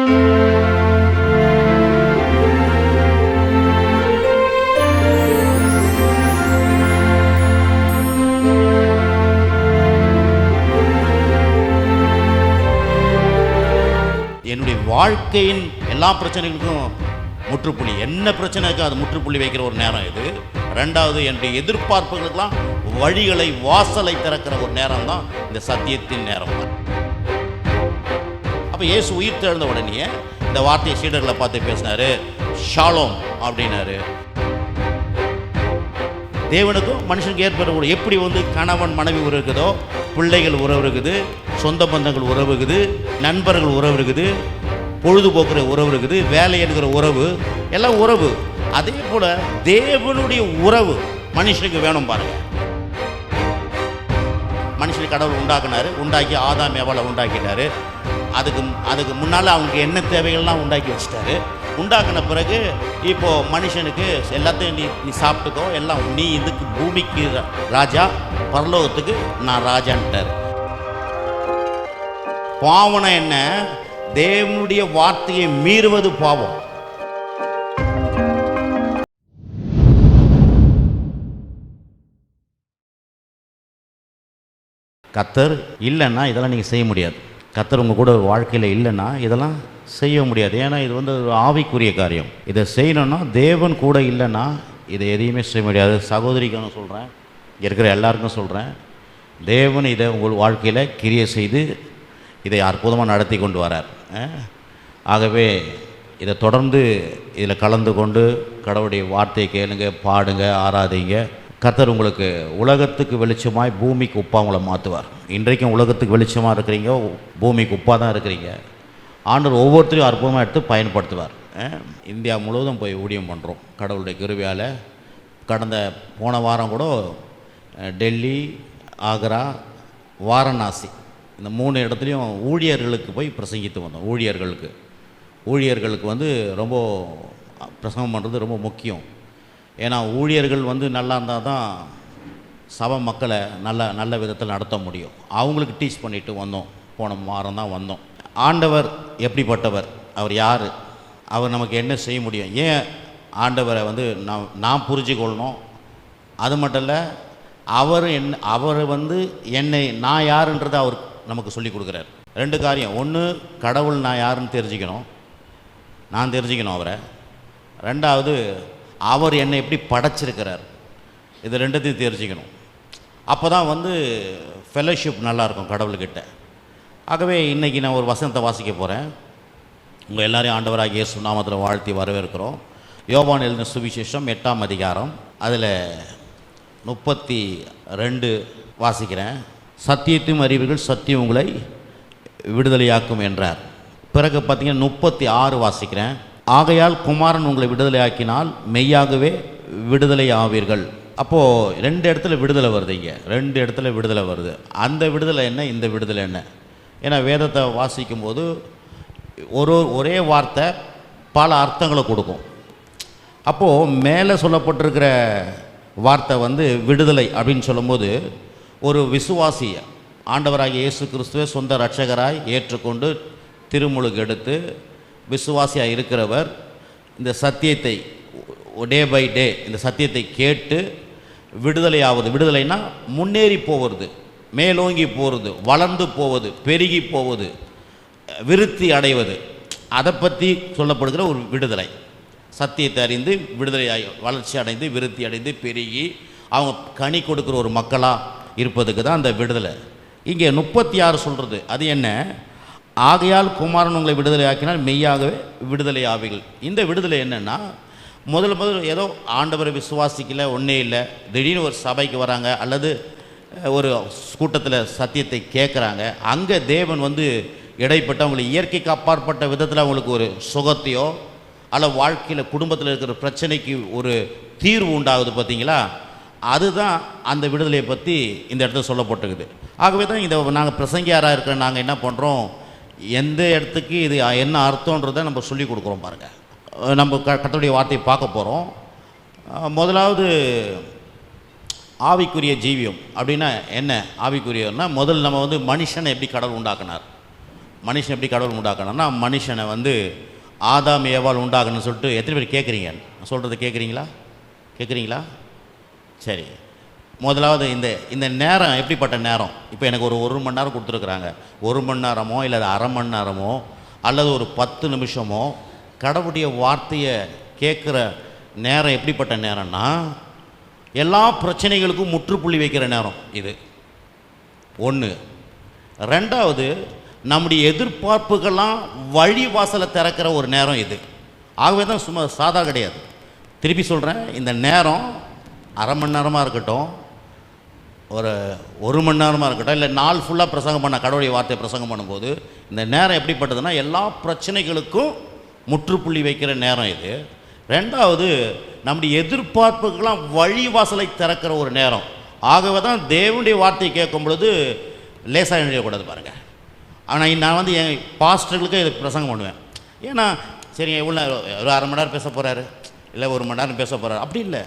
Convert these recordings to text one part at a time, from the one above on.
என்னுடைய வாழ்க்கையின் எல்லா பிரச்சனைகளுக்கும் முற்றுப்புள்ளி, என்ன பிரச்சனைக்கு அது முற்றுப்புள்ளி வைக்கிற ஒரு நேரம் இது. ரெண்டாவது, என்னுடைய எதிர்பார்ப்புகளுக்கெல்லாம் வழிகளை, வாசலை திறக்கிற ஒரு நேரம் தான் இந்த சத்தியத்தின் நேரம் தான். அப்போ இயேசு உயிர் தெழுந்த உடனே இந்த வார்த்தையை சீடர்களை பார்த்து பேசினாரு, ஷாலோம் அப்படின்னாரு. தேவனுக்கும் மனுஷனுக்கு ஏற்பட எப்படி கணவன் மனைவி உறவு இருக்குதோ, பிள்ளைகள் உறவு இருக்குது, சொந்த பந்தங்கள் உறவு இருக்குது, நண்பர்கள் உறவு இருக்குது, பொழுதுபோக்குற உறவு இருக்குது, வேலை எடுக்கிற உறவு, எல்லாம் உறவு. அதே போல் தேவனுடைய உறவு மனுஷனுக்கு வேணும் பாருங்க. மனுஷனுக்கு கடவுள் உண்டாக்குனாரு, உண்டாக்கி ஆதாம் ஏவாளை உண்டாக்கிட்டாரு. அதுக்கு முன்னால் அவங்களுக்கு என்ன தேவைகள்லாம் உண்டாக்கி வச்சுட்டாரு. உண்டாக்கின பிறகு இப்போது மனுஷனுக்கு எல்லாத்தையும் நீ சாப்பிட்டுக்கோ, எல்லாம் நீ இதுக்கு பூமிக்கு ராஜா, பரலோகத்துக்கு நான் ராஜான்ட்டார். பாவனை என்ன? தேவனுடைய வார்த்தையை மீறுவது பாவம். கர்த்தர் இல்லைன்னா இதெல்லாம் நீங்கள் செய்ய முடியாது. கர்த்தர் உங்கள் கூட வாழ்க்கையில் இல்லைன்னா இதெல்லாம் செய்ய முடியாது. ஏன்னா இது ஒரு ஆவிக்குரிய காரியம். இதை செய்யணும்னா தேவன் கூட இல்லைன்னா இதை எதையுமே செய்ய முடியாது. சகோதரிக்கு நான் சொல்கிறேன், இங்கே இருக்கிற எல்லாருக்கும் சொல்கிறேன், தேவன் இதை உங்கள் வாழ்க்கையில் கிரியை செய்து இதை அற்புதமாக நடத்தி கொண்டு வரார். ஆகவே இதை தொடர்ந்து இதில் கலந்து கொண்டு கடவுளுடைய வார்த்தையை கேளுங்க, பாடுங்க, ஆராதிங்க. கர்த்தர் உங்களுக்கு உலகத்துக்கு வெளிச்சமாய் பூமிக்கு உப்பாக உங்களை மாற்றுவார். இன்றைக்கும் உலகத்துக்கு வெளிச்சமாக இருக்கிறீங்க, பூமிக்கு உப்பாக தான் இருக்கிறீங்க. ஆண்டவர் ஒவ்வொருத்தரையும் அற்புதமாக எடுத்து பயன்படுத்துவார். இந்தியா முழுவதும் போய் ஊழியம் பண்ணுறோம் கடவுளுடைய கிருபையால். போன வாரம் கூட டெல்லி, ஆக்ரா, வாரணாசி இந்த 3 இடத்துலையும் ஊழியர்களுக்கு போய் பிரசங்கித்து வந்தோம். ஊழியர்களுக்கு ரொம்ப பிரசங்கம் பண்ணுறது ரொம்ப முக்கியம். ஏன்னா ஊழியர்கள் நல்லா இருந்தால் தான் சபை மக்களை நல்ல விதத்தில் நடத்த முடியும். அவங்களுக்கு டீச் பண்ணிட்டு வந்தோம். போன வாரம் தான் வந்தோம். ஆண்டவர் எப்படிப்பட்டவர், அவர் யார், அவர் நமக்கு என்ன செய்ய முடியும், ஏன் ஆண்டவரை நான் புரிஞ்சுக்கொள்ளணும். அது மட்டும் இல்லை, அவர் என்னை நான் யாருன்றதை அவர் நமக்கு சொல்லி கொடுக்குறார். 2 காரியம். ஒன்று, கடவுள் நான் யாருன்னு தெரிஞ்சுக்கணும், நான் தெரிஞ்சுக்கணும் அவரை. 2வது, அவர் என்னை எப்படி படைச்சிருக்கிறார், இது 2த்தையும் தெரிஞ்சுக்கணும். அப்போ தான் ஃபெலோஷிப் நல்லாயிருக்கும் கடவுள்கிட்ட. ஆகவே இன்றைக்கி நான் ஒரு வசனத்தை வாசிக்க போகிறேன். உங்கள் எல்லாரையும் ஆண்டவராகிய இயேசு நாமத்தில் வாழ்த்தி வரவேற்கிறோம். யோவான் எழுதின சுவிசேஷம் 8ஆம் அதிகாரம், அதில் 32 வாசிக்கிறேன். சத்தியத்தையும் அறிவீர்கள், சத்தியம் உங்களை விடுதலையாக்கும் என்றார். பிறகு பார்த்தீங்கன்னா 36 வாசிக்கிறேன். ஆகையால் குமாரன் உங்களை விடுதலையாக்கினால் மெய்யாகவே விடுதலை ஆவீர்கள். அப்போது 2 இடத்துல விடுதலை வருது. இங்கே 2 இடத்துல விடுதலை வருது. அந்த விடுதலை என்ன, இந்த விடுதலை என்ன? ஏன்னா வேதத்தை வாசிக்கும்போது ஒரே வார்த்தை பல அர்த்தங்களை கொடுக்கும். அப்போது மேலே சொல்லப்பட்டிருக்கிற வார்த்தை விடுதலை அப்படின்னு சொல்லும்போது, ஒரு விசுவாசி ஆண்டவராகிய இயேசு கிறிஸ்துவை சொந்த இரட்சகராய் ஏற்றுக்கொண்டு திருமுழுக்கு எடுத்து விசுவாசியாக இருக்கிறவர் இந்த சத்தியத்தை டே பை டே இந்த சத்தியத்தை கேட்டு விடுதலையாவது. விடுதலைனா முன்னேறி போவது, மேலோங்கி போவது, வளர்ந்து போவது, பெருகி போவது, விருத்தி அடைவது, அதை பற்றி சொல்லப்படுகிற ஒரு விடுதலை. சத்தியத்தை அறிந்து விடுதலையாகி வளர்ச்சி அடைந்து விருத்தி அடைந்து பெருகி அவங்க கனி கொடுக்குற ஒரு மக்களாக இருப்பதுக்கு தான் அந்த விடுதலை. இங்கே 36 சொல்கிறது அது என்ன? ஆகையால் குமாரன் உங்களை விடுதலை ஆக்கினால் மெய்யாகவே விடுதலை ஆவீர்கள். இந்த விடுதலை என்னென்னா, முதல்ல ஏதோ ஆண்டவரை விசுவாசிக்கல, ஒன்றே இல்லை, திடீர்னு ஒரு சபைக்கு வராங்க அல்லது ஒரு கூட்டத்தில் சத்தியத்தை கேட்குறாங்க. அங்கே தேவன் இடைப்பட்டு அவங்களுக்கு இயற்கைக்கு அப்பாற்பட்ட விதத்தில் அவங்களுக்கு ஒரு சுகத்தையோ அல்ல வாழ்க்கையில் குடும்பத்தில் இருக்கிற பிரச்சனைக்கு ஒரு தீர்வு உண்டாகுது. பார்த்தீங்களா? அதுதான் அந்த விடுதலையை பற்றி இந்த இடத்துல சொல்லப்பட்டிருக்குது. ஆகவே தான் இதை நாங்கள் பிரசங்கியாராக இருக்கிற நாங்கள் என்ன பண்ணுறோம், எந்த இடத்துக்கு இது என்ன அர்த்தன்றதை நம்ம சொல்லி கொடுக்குறோம். பாருங்கள், நம்ம கர்த்தருடைய வார்த்தையை பார்க்க போகிறோம். முதலாவது ஆவிக்குரிய ஜீவியம் அப்படின்னா என்ன? ஆவிக்குரியன்னா முதல் நம்ம மனுஷனை எப்படி கடவுள் உண்டாக்குனார், மனுஷன் எப்படி கடவுள் உண்டாக்கணும்னா, மனுஷனை வந்து ஆதாம் ஏவாள் உண்டாக்கணும்னு சொல்லிட்டு எத்தனை பேர் கேட்குறீங்க? நான் சொல்கிறத கேட்குறீங்களா? சரி, முதலாவது இந்த நேரம் எப்படிப்பட்ட நேரம்? இப்போ எனக்கு ஒரு மணி நேரம் கொடுத்துருக்குறாங்க. 1 மணி நேரமோ இல்லை அரை மணி நேரமோ அல்லது ஒரு 10 நிமிஷமோ கடவுளுடைய வார்த்தையை கேட்குற நேரம் எப்படிப்பட்ட நேரம்னா, எல்லா பிரச்சனைகளுக்கும் முற்றுப்புள்ளி வைக்கிற நேரம் இது ஒன்று. ரெண்டாவது, நம்முடைய எதிர்பார்ப்புகள்லாம் வழிவாசலை திறக்கிற ஒரு நேரம் இது. ஆகவே தான் சும்மா சாதா கிடையாது. திருப்பி சொல்கிறேன், இந்த நேரம் அரை மணி நேரமாக இருக்கட்டும், ஒரு மணி நேரமாக இருக்கட்டும், இல்லை நாள் ஃபுல்லாக பிரசங்கம் பண்ண கடவுளுடைய வார்த்தையை பிரசங்கம் பண்ணும்போது இந்த நேரம் எப்படிப்பட்டதுன்னா, எல்லா பிரச்சனைகளுக்கும் முற்றுப்புள்ளி வைக்கிற நேரம் இது. ரெண்டாவது, நம்முடைய எதிர்பார்ப்புக்கெல்லாம் வழிவாசலை திறக்கிற ஒரு நேரம். ஆகவே தான் தேவனுடைய வார்த்தையை கேட்கும் பொழுது லேசாக எழுதக்கூடாது பாருங்கள். ஆனால் நான் வந்து என் பாஸ்டர்களுக்கு இதை பிரசங்கம் பண்ணுவேன். ஏன்னா சரி, எவ்வளோ ஒரு அரை மணி நேரம் பேச போகிறாரு, இல்லை 1 மணி நேரம் பேச போகிறாரு, அப்படி இல்லை.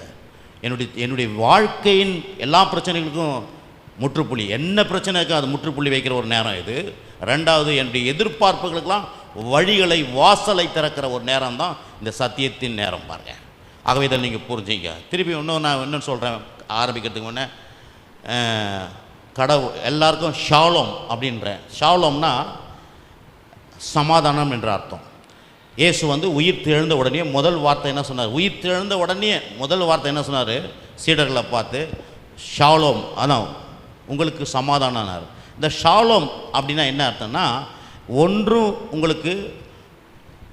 என்னுடைய வாழ்க்கையின் எல்லா பிரச்சனைகளுக்கும் முற்றுப்புள்ளி, என்ன பிரச்சனை இருக்கோ அது முற்றுப்புள்ளி வைக்கிற ஒரு நேரம் இது. ரெண்டாவது, என்னுடைய எதிர்பார்ப்புகளுக்கெல்லாம் வழிகளை வாசலை திறக்கிற ஒரு நேரம் தான் இந்த சத்தியத்தின் நேரம் பாருங்க. ஆகவே இதை நீங்கள் புரிஞ்சுங்க. திருப்பி நான் இன்னும் சொல்கிறேன் ஆரம்பிக்கிறதுக்கு முன்னே, கடவுள் எல்லாருக்கும் ஷாலோம் அப்படின்றேன். ஷாலோம்னா சமாதானம் என்ற அர்த்தம். இயேசு வந்து உயிர் தெழுந்த உடனே முதல் வார்த்தை என்ன சொன்னார்? உயிர் தெழுந்த உடனே முதல் வார்த்தை என்ன சொன்னார்? சீடர்களை பார்த்து ஷாலோம், அதான் உங்களுக்கு சமாதானம்னார். இந்த ஷாலோம் அப்படின்னா என்ன அர்த்தம்னா, ஒன்றும் உங்களுக்கு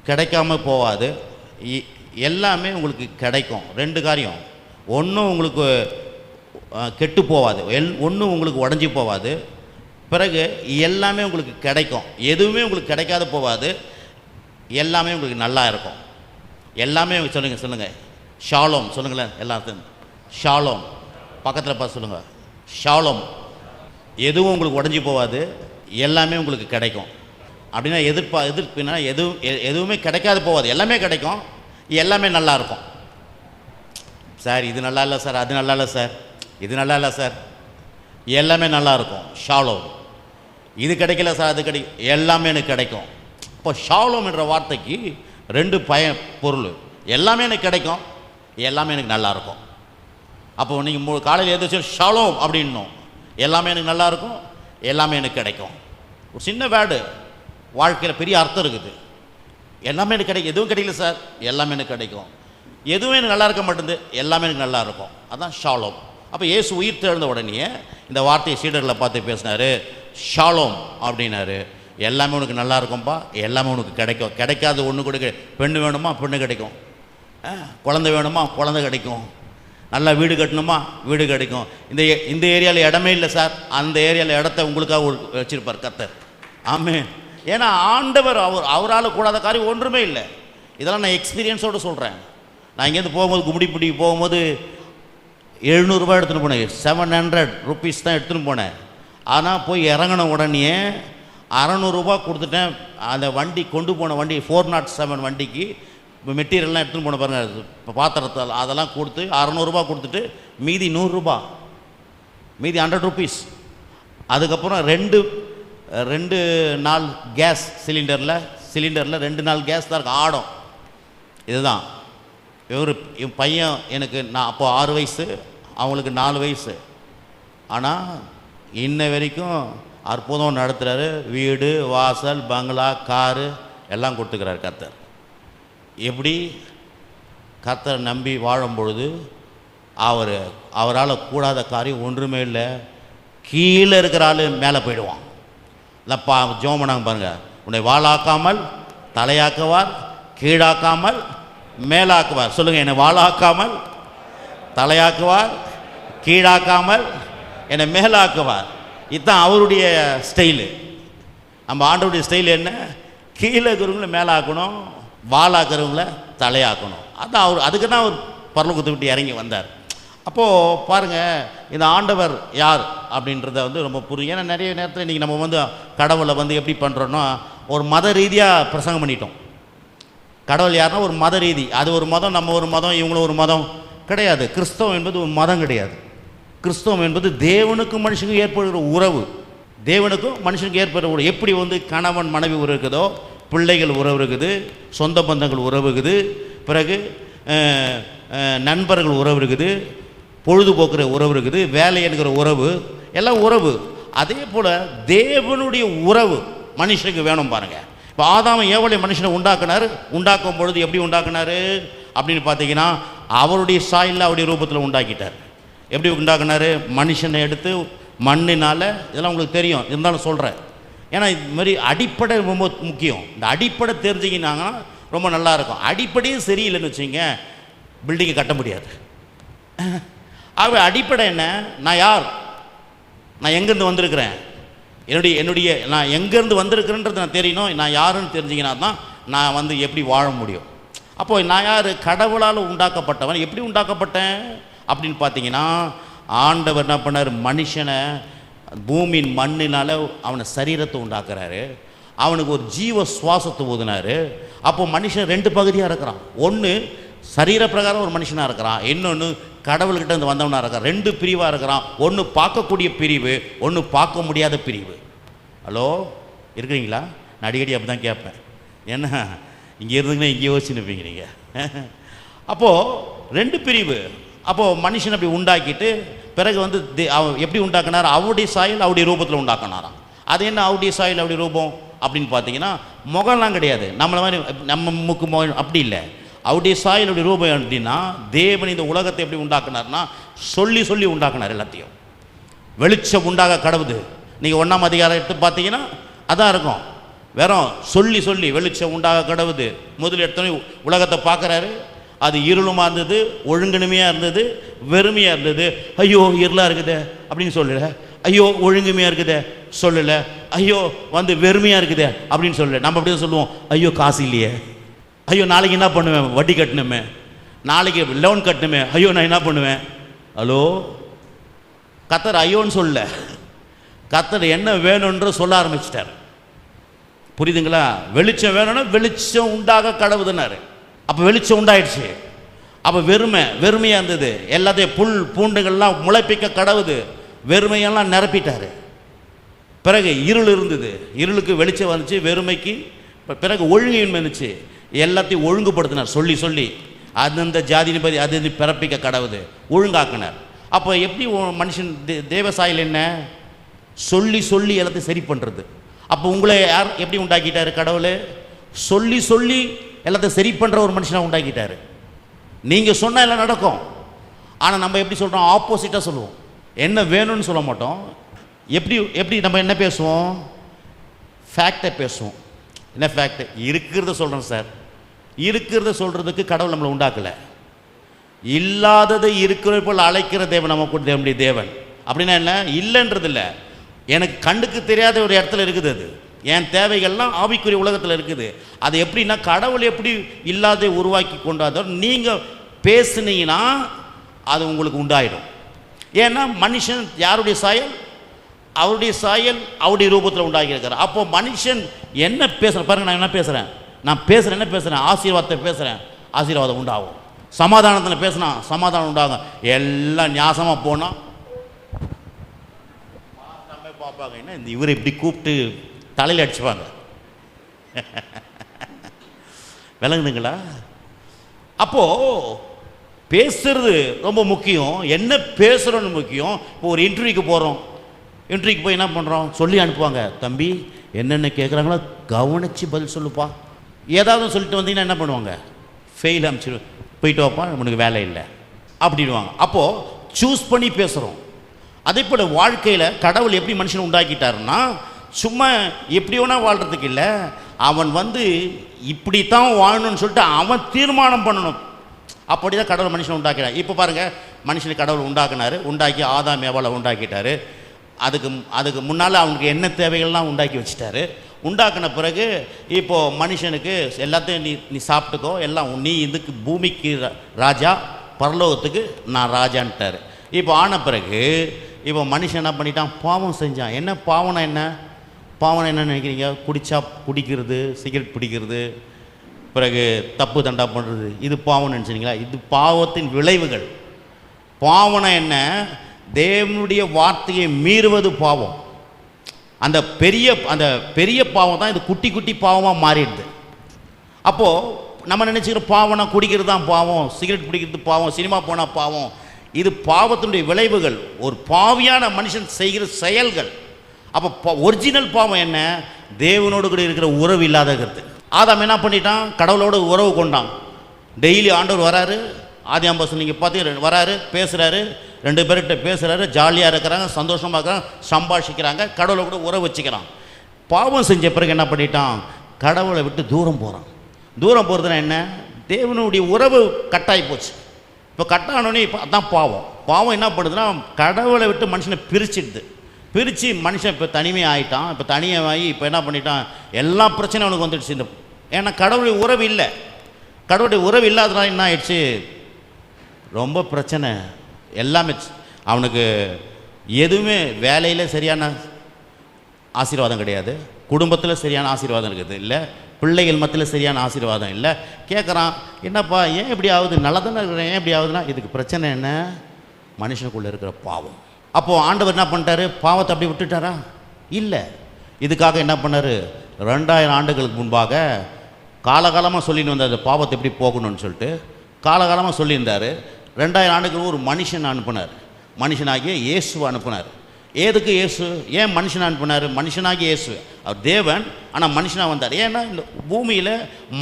கிடைக்காம போகாது, எல்லாமே உங்களுக்கு கிடைக்கும். 2 காரியம், ஒன்றும் உங்களுக்கு கெட்டு போகாது, ஒன்றும் உங்களுக்கு உடஞ்சி போகாது, பிறகு எல்லாமே உங்களுக்கு கிடைக்கும். எதுவுமே உங்களுக்கு கிடைக்காத போகாது, எல்லாமே உங்களுக்கு நல்லா இருக்கும். எல்லாமே சொல்லுங்கள் ஷாலோம் சொல்லுங்களேன் எல்லாத்தையும். ஷாலோம் பக்கத்தில் பார்த்து சொல்லுங்கள், ஷாலோம். எதுவும் உங்களுக்கு உடஞ்சி போகாது, எல்லாமே உங்களுக்கு கிடைக்கும். அப்படின்னா எதிர்ப்புனா எதுவுமே கிடைக்காது போகாது, எல்லாமே கிடைக்கும், எல்லாமே நல்லா இருக்கும். சார் இது நல்லா இல்லை சார், அது நல்லா இல்லை சார், இது நல்லா இல்லை சார், எல்லாமே நல்லா இருக்கும். ஷாலோம். இது கிடைக்கல சார், அது எல்லாமே எனக்கு கிடைக்கும். இப்போ ஷாலோம் என்ற வார்த்தைக்கு 2 பொருள். எல்லாமே எனக்கு கிடைக்கும், எல்லாமே எனக்கு நல்லா இருக்கும். அப்போ நீங்கள் காலையில் எதிர்த்து ஷாலோம் அப்படின்னும், எல்லாமே எனக்கு நல்லா இருக்கும், எல்லாமே எனக்கு கிடைக்கும். ஒரு சின்ன வேர்டு, வாழ்க்கையில் பெரிய அர்த்தம் இருக்குது. எல்லாமே எனக்கு கிடைக்கும், எதுவும் கிடைக்கல சார், எல்லாமே எனக்கு கிடைக்கும். எதுவும் எனக்கு நல்லா இருக்க மாட்டேங்குது, எல்லாமே எனக்கு நல்லா இருக்கும். அதுதான் ஷாலோம். அப்போ இயேசு உயிர் தெழுந்த உடனே இந்த வார்த்தையை சீடர்களை பார்த்து பேசினார். ஷாலோம் அப்படின்னாரு. எல்லாமே உனக்கு நல்லா இருக்கும்பா, எல்லாமே உனக்கு கிடைக்கும். கிடைக்காது ஒன்று கூட பெண்ணு வேணுமா, பெண்ணு கிடைக்கும். குழந்தை வேணுமா, குழந்தை கிடைக்கும். நல்லா வீடு கட்டணுமா, வீடு கிடைக்கும். இந்த ஏரியாவில் இடமே இல்லை சார், அந்த ஏரியாவில் இடத்த உங்களுக்காக வச்சிருப்பார் கர்த்தர். ஆமே. ஏன்னா ஆண்டவர் அவரால் கூடாத காரியம் ஒன்றுமே இல்லை. இதெல்லாம் நான் எக்ஸ்பீரியன்ஸோடு சொல்கிறேன். நான் இங்கேருந்து போகும்போது கும்மிடிப்பட்டிக்கு போகும்போது 700 ரூபாய் எடுத்துகிட்டு போனேன். 700 rupees தான் எடுத்துகிட்டு போனேன். ஆனால் போய் இறங்கின உடனே 600 ரூபா கொடுத்துட்டேன். அந்த வண்டி கொண்டு போன வண்டி 407 வண்டிக்கு மெட்டீரியல்லாம் எடுத்துகிட்டு போன பாருங்கள், இப்போ பாத்திரத்தால் அதெல்லாம் கொடுத்து 600 ரூபா கொடுத்துட்டு மீதி 100 ரூபா, மீதி 100 rupees. அதுக்கப்புறம் 2 நாள் கேஸ் சிலிண்டரில் 2 நாள் கேஸ் தான் இருக்கும், ஆடும். இதுதான் என் பையன், எனக்கு நான் அப்போ 6 வயசு, அவங்களுக்கு 4 வயசு. ஆனால் இன்ன வரைக்கும் அற்புதம் நடத்துகிறாரு. வீடு வாசல் பங்களா காரு எல்லாம் கொடுத்துக்கிறார் கர்த்தர். எப்படி? கர்த்தரை நம்பி வாழும் பொழுது அவரால் கூடாத காரியம் ஒன்றுமே இல்லை. கீழே இருக்கிற ஆள் மேலே போயிடுவான். இல்லைப்பா ஜோம் பண்ணாங்க பாருங்கள், உன்னை வாளாக்காமல் தலையாக்குவார், கீழாக்காமல் மேலாக்குவார். சொல்லுங்கள், என்னை வாளாக்காமல் தலையாக்குவார், கீழாக்காமல் என்னை மேலாக்குவார். இதுதான் அவருடைய ஸ்டைலு. நம்ம ஆண்டவருடைய ஸ்டைல் என்ன? கீழே இருக்கிறவங்கள மேலாக்கணும், வாளாக்குறவங்கள தலையாக்கணும். அதான் அதுக்கு தான் அவர் பரலோகத்தை விட்டு இறங்கி வந்தார். அப்போது பாருங்கள், இந்த ஆண்டவர் யார் அப்படின்றத ரொம்ப புரியும். ஏன்னா நிறைய நேரத்தில் இன்றைக்கி நம்ம கடவுளை எப்படி பண்ணுறோன்னா, ஒரு மத ரீதியாக பிரசங்கம் பண்ணிட்டோம். கடவுள் யாருன்னா ஒரு மத ரீதி, அது ஒரு மதம், நம்ம ஒரு மதம், இவங்களும் ஒரு மதம் கிடையாது. கிறிஸ்தவம் என்பது ஒரு மதம் கிடையாது. கிறிஸ்தவம் என்பது தேவனுக்கும் மனுஷனுக்கும் ஏற்படுகிற உறவு. தேவனுக்கும் மனுஷனுக்கு ஏற்படுற உறவு எப்படி வந்து கணவன் மனைவி உறவு இருக்குதோ, பிள்ளைகள் உறவு இருக்குது, சொந்த பந்தங்கள் உறவு இருக்குது, பிறகு நண்பர்கள் உறவு இருக்குது, பொழுதுபோக்குற உறவு இருக்குது, வேலை என்கிற உறவு, எல்லாம் உறவு. அதே போல் தேவனுடைய உறவு மனுஷனுக்கு வேணும் பாருங்கள். இப்போ ஆதாம் ஏவலை மனுஷனை உண்டாக்குனார். உண்டாக்கும் பொழுது எப்படி உண்டாக்குனார் அப்படின்னு பார்த்தீங்கன்னா, அவருடைய சாயலில் அவருடைய ரூபத்தில் உண்டாக்கிட்டார். எப்படி உண்டாக்குனார்? மனுஷனை எடுத்து மண்ணினால், இதெல்லாம் உங்களுக்கு தெரியும், இருந்தாலும் சொல்கிறேன். ஏன்னா இது மாதிரி அடிப்படை ரொம்ப முக்கியம். இந்த அடிப்படை தெரிஞ்சுக்கினாங்கன்னா ரொம்ப நல்லாயிருக்கும். அடிப்படையும் சரியில்லைன்னு வச்சுங்க, பில்டிங்கை கட்ட முடியாது. ஆகவே அடிப்படை என்ன? நான் யார், நான் எங்கேருந்து வந்திருக்கிறேன், என்னுடைய நான் எங்கேருந்து வந்திருக்கிறேன்றது நான் தெரியணும். நான் யாருன்னு தெரிஞ்சிங்கன்னா தான் நான் வந்து எப்படி வாழ முடியும். அப்போது நான் யார்? கடவுளால் உண்டாக்கப்பட்டவன். எப்படி உண்டாக்கப்பட்டேன் அப்படின்னு பார்த்தீங்கன்னா, ஆண்டவர் என்ன பண்ணார்? மனுஷனை பூமியின் மண்ணினால் அவனை சரீரத்தை உண்டாக்குறாரு. அவனுக்கு ஒரு ஜீவ சுவாசத்தை ஊதினார். அப்போது மனுஷன் ரெண்டு பகுதியாக இருக்கிறான். ஒன்று சரீர பிரகாரம் ஒரு மனுஷனாக இருக்கிறான், இன்னொன்று கடவுள்கிட்ட இருந்து வந்தவனாக இருக்கிறான். ரெண்டு பிரிவாக இருக்கிறான். ஒன்று பார்க்கக்கூடிய பிரிவு, ஒன்று பார்க்க முடியாத பிரிவு. ஹலோ, இருக்கிறீங்களா? நான் அடிக்கடி அப்படி தான் கேட்பேன். என்ன இங்கே இருந்துங்கன்னா இங்கே யோசிச்சுன்னு இருப்பீங்க நீங்கள். அப்போது ரெண்டு பிரிவு. அப்போது மனுஷன் அப்படி உண்டாக்கிட்டு பிறகு வந்து எப்படி உண்டாக்குனார்? அவருடைய சாயல் அவருடைய ரூபத்தில் உண்டாக்கினாராம். அது என்ன அவருடைய சாயல் அவருடைய ரூபம் அப்படின்னு பார்த்தீங்கன்னா, முகம்லாம் கிடையாது, நம்மளை மாதிரி நம்ம முக்கு முகம் அப்படி இல்லை. அவருடைய சாயல் அவருடைய ரூபம் அப்படின்னா, தேவன் இந்த உலகத்தை எப்படி உண்டாக்குனார்னா சொல்லி சொல்லி உண்டாக்குனார். எல்லாத்தையும் வெளிச்சம் உண்டாக கடவுது. நீங்கள் 1ஆம் அதிகாரம் எடுத்து பார்த்தீங்கன்னா அதான் இருக்கும். வெறும் சொல்லி சொல்லி வெளிச்சம் உண்டாக கடவுது. முதல் எடுத்தோடனே உலகத்தை பார்க்குறாரு. அது இருளுமாக இருந்தது, ஒழுங்குமையாக இருந்தது, வெறுமையாக இருந்தது. ஐயோ இருளாக இருக்குது அப்படின்னு சொல்லலை. ஐயோ ஒழுங்குமையாக இருக்குது சொல்லலை. ஐயோ வந்து வெறுமையாக இருக்குது அப்படின்னு சொல்லலை. நம்ம அப்படி தான் சொல்லுவோம், ஐயோ காசு இல்லையே, ஐயோ நாளைக்கு என்ன பண்ணுவேன், வட்டி கட்டணுமே, நாளைக்கு லோன் கட்டணுமே, ஐயோ நான் என்ன பண்ணுவேன். ஹலோ, கத்தர் ஐயோன்னு சொல்ல, கத்தர் என்ன வேணுன்ற சொல்ல ஆரம்பிச்சிட்டார். புரியுதுங்களா? வெளிச்சம் வேணும்னா வெளிச்சம் உண்டாக கடவுதுன்னாரு. அப்போ வெளிச்சம் உண்டாயிடுச்சு. அப்போ வெறுமையாக இருந்தது. எல்லாத்தையும் புல் பூண்டுகள்லாம் முளைப்பிக்க கடவுது. வெறுமையெல்லாம் நிரப்பிட்டார். பிறகு இருள் இருந்தது, இருளுக்கு வெளிச்சம் வந்துச்சு, வெறுமைக்கு பிறகு ஒழுங்கின்மை இருந்துச்சு. எல்லாத்தையும் ஒழுங்குபடுத்தினார் சொல்லி சொல்லி. அந்தந்த ஜாதியின்பதி அது பிறப்பிக்க கடவுது, ஒழுங்காக்கினார். அப்போ எப்படி மனுஷன் தேவசாயில் என்ன? சொல்லி சொல்லி எல்லாத்தையும் சரி பண்ணுறது. அப்போ உங்களை யார் எப்படி உண்டாக்கிட்டார்? கடவுள் சொல்லி சொல்லி எல்லாத்தையும் சரி பண்ணுற ஒரு மனுஷனாக உண்டாக்கிட்டார். நீங்கள் சொன்னால் எல்லாம் நடக்கும். ஆனால் நம்ம எப்படி சொல்கிறோம்? ஆப்போசிட்டாக சொல்லுவோம். என்ன வேணும்னு சொல்ல மாட்டோம். எப்படி நம்ம என்ன பேசுவோம்? ஃபேக்டை பேசுவோம். என்ன ஃபேக்ட்? இருக்கிறத சொல்கிறேன் சார். இருக்கிறத சொல்கிறதுக்கு கடவுள் நம்மளை உண்டாக்கலை. இல்லாததை இருக்கிற போல் அழைக்கிற தேவன் நமக்கு நம்முடைய தேவன். அப்படின்னா என்ன? இல்லைன்றது இல்லை, எனக்கு கண்ணுக்கு தெரியாத ஒரு இடத்துல இருக்குது. அது என் தேவைகள்லாம் ஆவிக்குரிய உலகத்தில் இருக்குது. அது எப்படின்னா, கடவுள் எப்படி இல்லாத உருவாக்கி கொண்டாதோ நீங்கள் பேசுனீங்கன்னா அது உங்களுக்கு உண்டாயிடும். ஏன்னா மனுஷன் யாருடைய சாயல்? அவருடைய சாயல் அவருடைய ரூபத்தில் உண்டாகியிருக்கிறார். அப்போது மனுஷன் என்ன பேசுகிறேன் பாருங்கள். நான் என்ன பேசுகிறேன்? என்ன பேசுகிறேன்? ஆசீர்வாதத்தை பேசுகிறேன், ஆசீர்வாதம் உண்டாகும். சமாதானத்தில் பேசினா சமாதானம் உண்டாகும். எல்லாம் ஞாசமாக போனால் பார்ப்பாங்க, என்ன இந்த இவரை இப்படி கூப்பிட்டு தலையில் அடிச்சுப்பாங்க. விளங்குதுங்களா? அப்போது பேசுறது ரொம்ப முக்கியம். என்ன பேசுகிறோன்னு முக்கியம். இப்போ ஒரு இன்டர்வியூக்கு போகிறோம். இன்டர்வியூக்கு போய் என்ன பண்ணுறோம்? சொல்லி அனுப்புவாங்க, தம்பி என்னென்ன கேட்குறாங்களோ கவனித்து பதில் சொல்லுப்பா. ஏதாவது சொல்லிட்டு வந்தீங்கன்னா என்ன பண்ணுவாங்க? ஃபெயில் அனுப்பிச்சு போயிட்டு வாப்பா, உனக்கு வேலை இல்லை அப்படின்வாங்க. அப்போது சூஸ் பண்ணி பேசுகிறோம். அதே போல் வாழ்க்கையில் கடவுள் எப்படி மனுஷனை உண்டாக்கிட்டாருன்னா, சும்மா எப்படி வேணா வாழ்கிறதுக்கு இல்லை, அவன் வந்து இப்படித்தான் வாழணும்னு சொல்லிட்டு அவன் தீர்மானம் பண்ணணும். அப்படி தான் கடவுள் மனுஷனை உண்டாக்கினார். இப்போ பாருங்கள், மனுஷனை கடவுள் உண்டாக்குனார். உண்டாக்கி ஆதாம் ஏவாளை உண்டாக்கிட்டார். அதுக்கு முன்னால் அவனுக்கு என்ன தேவைகள்லாம் உண்டாக்கி வச்சுட்டாரு. உண்டாக்கின பிறகு இப்போது மனுஷனுக்கு எல்லாத்தையும் நீ சாப்பிட்டுக்கோ, எல்லாம் நீ இதுக்கு பூமிக்கு ராஜா, பரலோகத்துக்கு நான் ராஜான்ட்டார். இப்போ ஆன பிறகு இப்போ மனுஷன் என்ன பண்ணிட்டான்? பாவம் செஞ்சான். என்ன பாவம்னா என்ன? பாவம் என்ன நினைக்கிறீங்க? குடிக்கிறது, சிகரெட் பிடிக்கிறது, பிறகு தப்பு தண்டா பண்ணுறது, இது பாவம் நினச்சிங்களா? இது பாவத்தின் விளைவுகள். பாவம்னா என்ன? தேவனுடைய வார்த்தையை மீறுவது பாவம். அந்த பெரிய பாவம் தான் இது குட்டி குட்டி பாவமாக மாறிடுது. அப்போது நம்ம நினச்சிக்கிற பாவம்னா குடிக்கிறது தான் பாவம், சிகரெட் பிடிக்கிறது பாவம், சினிமா போனால் பாவம். இது பாவத்தினுடைய விளைவுகள், ஒரு பாவியான மனுஷன் செய்கிற செயல்கள். அப்போ ஒரிஜினல் பாவம் என்ன? தேவனோடு கூட இருக்கிற உறவு இல்லாதகிறது. ஆதாம் என்ன பண்ணிட்டான்? கடவுளோட உறவு கொண்டான். டெய்லி ஆண்டவர் வராரு, ஆதியாகமம் புத்தகம் நீங்கள் பார்த்தீங்க, வராரு, பேசுகிறாரு, 2 பேர்கிட்ட பேசுகிறாரு, ஜாலியாக இருக்கிறாங்க, சந்தோஷமாக இருக்கிறாங்க, சம்பாஷிக்கிறாங்க, கடவுளை கூட உறவு வச்சுக்கிறான். பாவம் செஞ்ச பிறகு என்ன பண்ணிட்டான்? கடவுளை விட்டு தூரம் போகிறான். தூரம் போகிறதுனா என்ன? தேவனுடைய உறவு கட்டாகி போச்சு. இப்போ கட்டானோடனே இப்போ அதான் பாவம். பாவம் என்ன பண்ணுதுன்னா கடவுளை விட்டு மனுஷனை பிரிச்சிடுது. பிரித்து மனுஷன் இப்போ தனிமையாக ஆகிட்டான். இப்போ தனியாகி இப்போ என்ன பண்ணிட்டான்? எல்லா பிரச்சனையும் அவனுக்கு வந்துடுச்சு. இந்த ஏன்னா கடவுளுடைய உறவு இல்லை. கடவுளுடைய உறவு இல்லாதனால என்ன ஆயிடுச்சு? ரொம்ப பிரச்சனை. எல்லாமே அவனுக்கு எதுவுமே வேலையில் சரியான ஆசீர்வாதம் கிடையாது, குடும்பத்தில் சரியான ஆசீர்வாதம் இருக்குது இல்லை, பிள்ளைகள் மத்தியில் சரியான ஆசீர்வாதம் இல்லை. கேட்குறான், என்னப்பா ஏன் இப்படி ஆகுது? நல்லா தானே இருக்கிறேன், ஏன் இப்படி ஆகுதுன்னா இதுக்கு பிரச்சனை என்ன? மனுஷனுக்குள்ளே இருக்கிற பாவம். அப்போது ஆண்டவர் என்ன பண்ணிட்டாரு? பாவத்தை அப்படி விட்டுட்டாரா? இல்லை. இதுக்காக என்ன பண்ணார்? 2000 ஆண்டுகளுக்கு முன்பாக காலகாலமாக சொல்லின்னு வந்தார் பாவத்தை எப்படி போகணும்னு சொல்லிட்டு. காலகாலமாக சொல்லியிருந்தார். 2000 ஆண்டுகளுக்கு ஒரு மனுஷன் அனுப்புனார். மனுஷனாகிய இயேசுவை அனுப்புனார். எதுக்கு இயேசு? ஏன் மனுஷனை அனுப்புனார்? மனுஷனாகிய இயேசு அவர் தேவன், ஆனால் மனுஷனாக வந்தார். ஏன்னா இந்த பூமியில்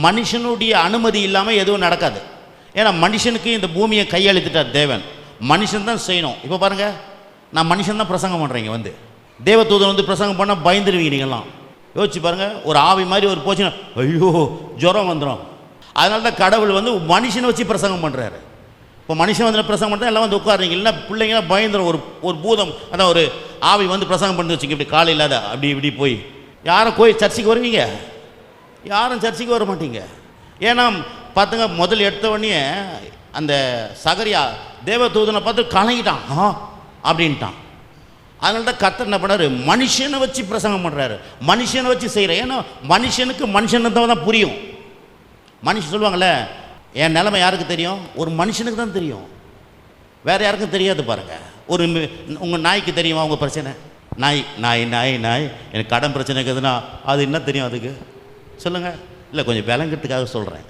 மனுஷனுடைய அனுமதி இல்லாமல் எதுவும் நடக்காது. ஏன்னா மனுஷனுக்கு இந்த பூமியை கையெழுத்துட்டார் தேவன். மனுஷன் தான் செய்யணும். இப்போ பாருங்கள், நான் மனுஷன் தான் பிரசங்கம் பண்ணுறீங்க, வந்து தேவதூதன் வந்து பிரசங்கம் பண்ணால் பயந்துருவீங்க நீங்கள்லாம். யோசிச்சு பாருங்கள், ஒரு ஆவி மாதிரி ஒரு போச்சுன்னா ஐயோ ஜுரம் வந்துடும். அதனால தான் கடவுள் வந்து மனுஷனை வச்சு பிரசங்கம் பண்ணுறாரு. இப்போ மனுஷன் வந்து பிரசங்கம் பண்ணுறா எல்லாம் வந்து உட்காருங்க, இல்லைன்னா பிள்ளைங்களாம் பயந்துடும். ஒரு பூதம், அதான் ஒரு ஆவி வந்து பிரசங்கம் பண்ணி வச்சுங்க, இப்படி காலை இல்லாத அப்படி இப்படி போய் யாரும் சர்ச்சைக்கு வருவீங்க? யாரும் சர்ச்சைக்கு வர மாட்டீங்க. ஏன்னா பார்த்துங்க, முதல் எடுத்த உடனே அந்த சகரியா தேவதூதனை பார்த்து கலங்கிட்டான், அப்படின்ட்டான். அதனால தான் கர்த்தர் என்ன பண்ணாரு? மனுஷனை வச்சு பிரசங்கம் பண்ணுறாரு, மனுஷனை வச்சு செய்கிற. ஏன்னா மனுஷனுக்கு மனுஷனுக்கு தான் புரியும். மனுஷன் சொல்லுவாங்கள்ல, என் நிலைமை யாருக்கு தெரியும்? ஒரு மனுஷனுக்கு தான் தெரியும், வேறு யாருக்கும் தெரியாது. பாருங்கள், ஒரு உங்கள் நாய்க்கு தெரியுமா உங்கள் பிரச்சனை? நாய் நாய் நாய் நாய் எனக்கு கடன் பிரச்சனை இருக்குதுன்னா அது என்ன தெரியும் அதுக்கு? சொல்லுங்கள். இல்லை, கொஞ்சம் விளங்கிறதுக்காக சொல்கிறேன்.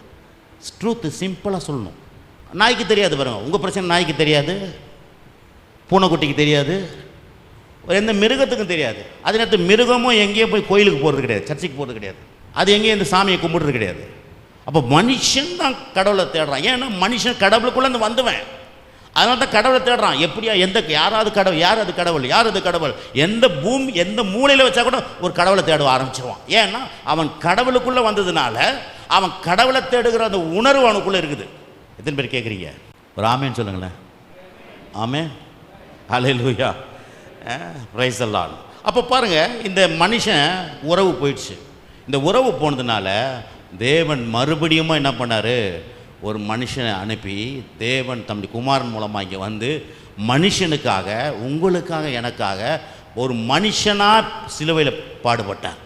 ட்ரூத்து சிம்பிளாக சொல்லணும். நாய்க்கு தெரியாது. பாருங்கள், உங்கள் பிரச்சனை நாய்க்கு தெரியாது, பூனைக்குட்டிக்கு தெரியாது, எந்த மிருகத்துக்கும் தெரியாது. அதே நேரத்தில் மிருகமும் எங்கேயும் போய் கோயிலுக்கு போகிறது கிடையாது, சர்ச்சைக்கு போகிறது கிடையாது, அது எங்கேயும் இந்த சாமியை கும்பிடுறது கிடையாது. அப்போ மனுஷன் தான் கடவுளை தேடுறான். ஏன்னா மனுஷன் கடவுளுக்குள்ளே வந்துவேன். அதனால தான் கடவுளை தேடுறான். எப்படியா யாராவது கடவுள், யார் அது கடவுள், யார் அது கடவுள்? எந்த மூலையில் வச்சா கூட ஒரு கடவுளை தேட ஆரம்பிச்சிருவான். ஏன்னா அவன் கடவுளுக்குள்ளே வந்ததுனால அவன் கடவுளை தேடுகிற அந்த உணர்வு அவனுக்குள்ளே இருக்குது. எத்தனை பேர் கேட்குறீங்க? ஒரு ஆமேன்னு சொல்லுங்களேன். ஆமே, ஹல்லேலூயா, பிரைஸ் தி லார்ட். அப்போ பாருங்கள், இந்த மனுஷன் உறவு போயிடுச்சு. இந்த உறவு போனதுனால தேவன் மறுபடியும் என்ன பண்ணார்? ஒரு மனுஷனை அனுப்பி தேவன் தம்முடைய குமாரன் மூலமாக இங்கே வந்து மனுஷனுக்காக, உங்களுக்காக, எனக்காக ஒரு மனுஷனாக சிலுவையில் பாடுபட்டார்.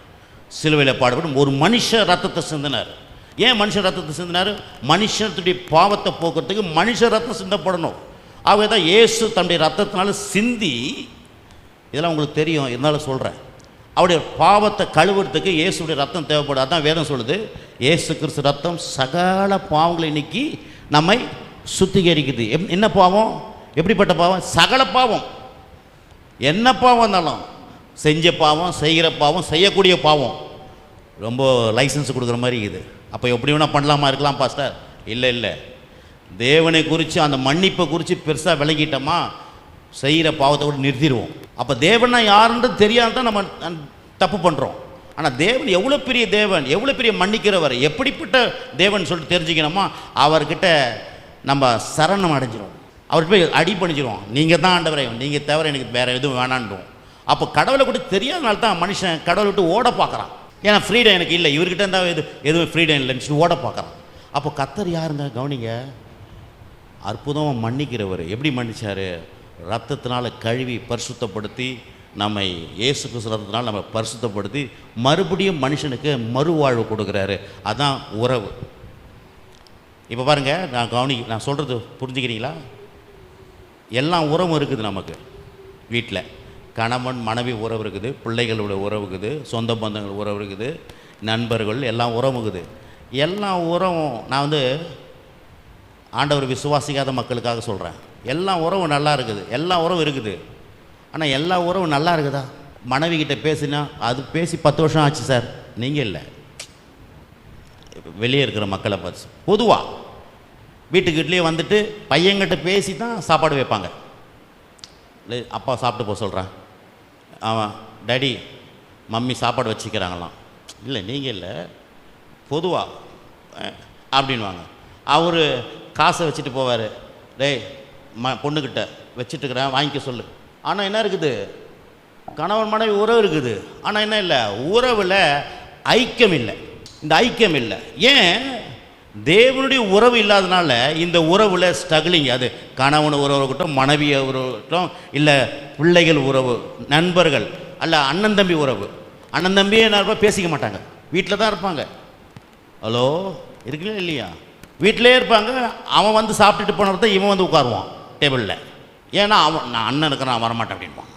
சிலுவையில் பாடுபட்டு ஒரு மனுஷ ரத்தத்தை சிந்தினார். ஏன் மனுஷன் ரத்தத்தை சிந்தினார்? மனுஷனுடைய பாவத்தை போக்குறதுக்கு மனுஷ ரத்தம் சிந்தப்படணும். ஆகவே தான் இயேசு தன்னுடைய ரத்தத்தினால சிந்தி, இதெல்லாம் உங்களுக்கு தெரியும், இருந்தாலும் சொல்கிறேன், அவருடைய பாவத்தை கழுவுறதுக்கு இயேசுடைய ரத்தம் தேவைப்படும். அதான் வேதம் சொல்லுது, இயேசு கிறிஸ்து ரத்தம் சகல பாவங்களை நீக்கி நம்மை சுத்திகரிக்குது. என்ன பாவம்? எப்படிப்பட்ட பாவம்? சகல பாவம். என்ன பாவம் இருந்தாலும், செஞ்ச பாவம், செய்கிற பாவம், செய்யக்கூடிய பாவம். ரொம்ப லைசன்ஸ் கொடுக்குற மாதிரி இது. அப்போ எப்படி வேணால் பண்ணலாமா இருக்கலாம் பாஸ்டர்? இல்லை இல்லை, தேவனை குறித்து அந்த மன்னிப்பை குறித்து பெருசாக விளங்கிட்டோமா செய்கிற பாவத்தை கூட நிறுத்திடுவோம். அப்போ தேவனா யாருன்றது தெரியாது தான் நம்ம தப்பு பண்ணுறோம். ஆனால் தேவன் எவ்வளோ பெரிய தேவன், எவ்வளோ பெரிய மன்னிக்கிறவர், எப்படிப்பட்ட தேவன் சொல்லிட்டு தெரிஞ்சுக்கணுமா அவர்கிட்ட நம்ம சரணம் அடைஞ்சிரும். அவர்கிட்ட போய் அடி பண்ணிச்சிருவோம். நீங்கள் தான் ஆண்டவரே, நீங்கள் தவிர எனக்கு வேறு எதுவும் வேணான்றோம். அப்போ கடவுளை கூட தெரியாதனால தான் மனுஷன் கடவுளை விட்டு ஓட பார்க்குறான். ஏன்னா ஃப்ரீடம் எனக்கு இல்லை, இவர்கிட்ட இருந்தால் எதுவும் ஃப்ரீடம் இல்லைன்னு ஓட பார்க்குறான். அப்போ கர்த்தர் யாருங்க? கவனிங்க, அற்புதமாக மன்னிக்கிறவர். எப்படி மன்னிச்சார்? ரத்தத்தினால் கழுவி பரிசுத்தப்படுத்தி, நம்மை இயேசு கிறிஸ்து ரத்தத்தினால் நம்ம பரிசுத்தப்படுத்தி மறுபடியும் மனுஷனுக்கு மறுவாழ்வு கொடுக்குறாரு. அதான் உறவு. இப்போ பாருங்கள், நான் சொல்கிறது புரிஞ்சுக்கிறீங்களா? எல்லா உறவும் இருக்குது நமக்கு வீட்டில். கணவன் மனைவி உறவு இருக்குது, பிள்ளைகளோட உறவு இருக்குது, சொந்த பந்தங்கள் உறவு இருக்குது, நண்பர்கள் எல்லாம் உறவுக்குது. எல்லா உறவும் நான் வந்து ஆண்டவர் விசுவாசிக்காத மக்களுக்காக சொல்கிறேன். எல்லா உறவும் நல்லா இருக்குது, எல்லா உறவும் இருக்குது. ஆனால் எல்லா உறவும் நல்லா இருக்குதா? மனைவி கிட்ட பேசினா அது பேசி 10 வருஷம் ஆச்சு சார். நீங்கள் இல்லை, வெளியே இருக்கிற மக்களை பார்த்து பொதுவாக வீட்டுக்கிட்டே வந்துட்டு பையன்கிட்ட பேசி தான் சாப்பாடு வைப்பாங்க. இல்லை அப்பா சாப்பிட்டு போக சொல்கிறான், ஆமாம் டேடி மம்மி சாப்பாடு வச்சுக்கிறாங்களாம். இல்லை நீங்கள் இல்லை, பொதுவாக அப்படின்வாங்க. அவர் காசை வச்சுட்டு போவார், டேய் பொண்ணுக்கிட்ட வச்சுட்டுக்கிறேன் வாங்கிக்க சொல்லு. ஆனால் என்ன இருக்குது, கணவன் மனைவி உறவு இருக்குது, ஆனால் என்ன இல்லை, உறவில் ஐக்கியம் இல்லை. இந்த ஐக்கியம் இல்லை. ஏன்? தேவனுடைய உறவு இல்லாதனால இந்த உறவில் ஸ்ட்ரகிளிங். அது கணவன் உறவு இருக்கட்டும், மனைவி உறவு இருக்கட்டும், இல்லை பிள்ளைகள் உறவு, நண்பர்கள், அல்ல அண்ணன் தம்பி உறவு. அண்ணன் தம்பியே என்ன இருப்பா, பேசிக்க மாட்டாங்க, வீட்டில் தான் இருப்பாங்க. ஹலோ இருக்குல்ல இல்லையா? வீட்டிலே இருப்பாங்க. அவன் வந்து சாப்பிட்டுட்டு போனதான் இவன் வந்து உட்காருவான் டேபிளில். ஏன்னா அவன் நான் அண்ணன் இருக்கிறான், நான் வரமாட்டேன் அப்படின்பான்.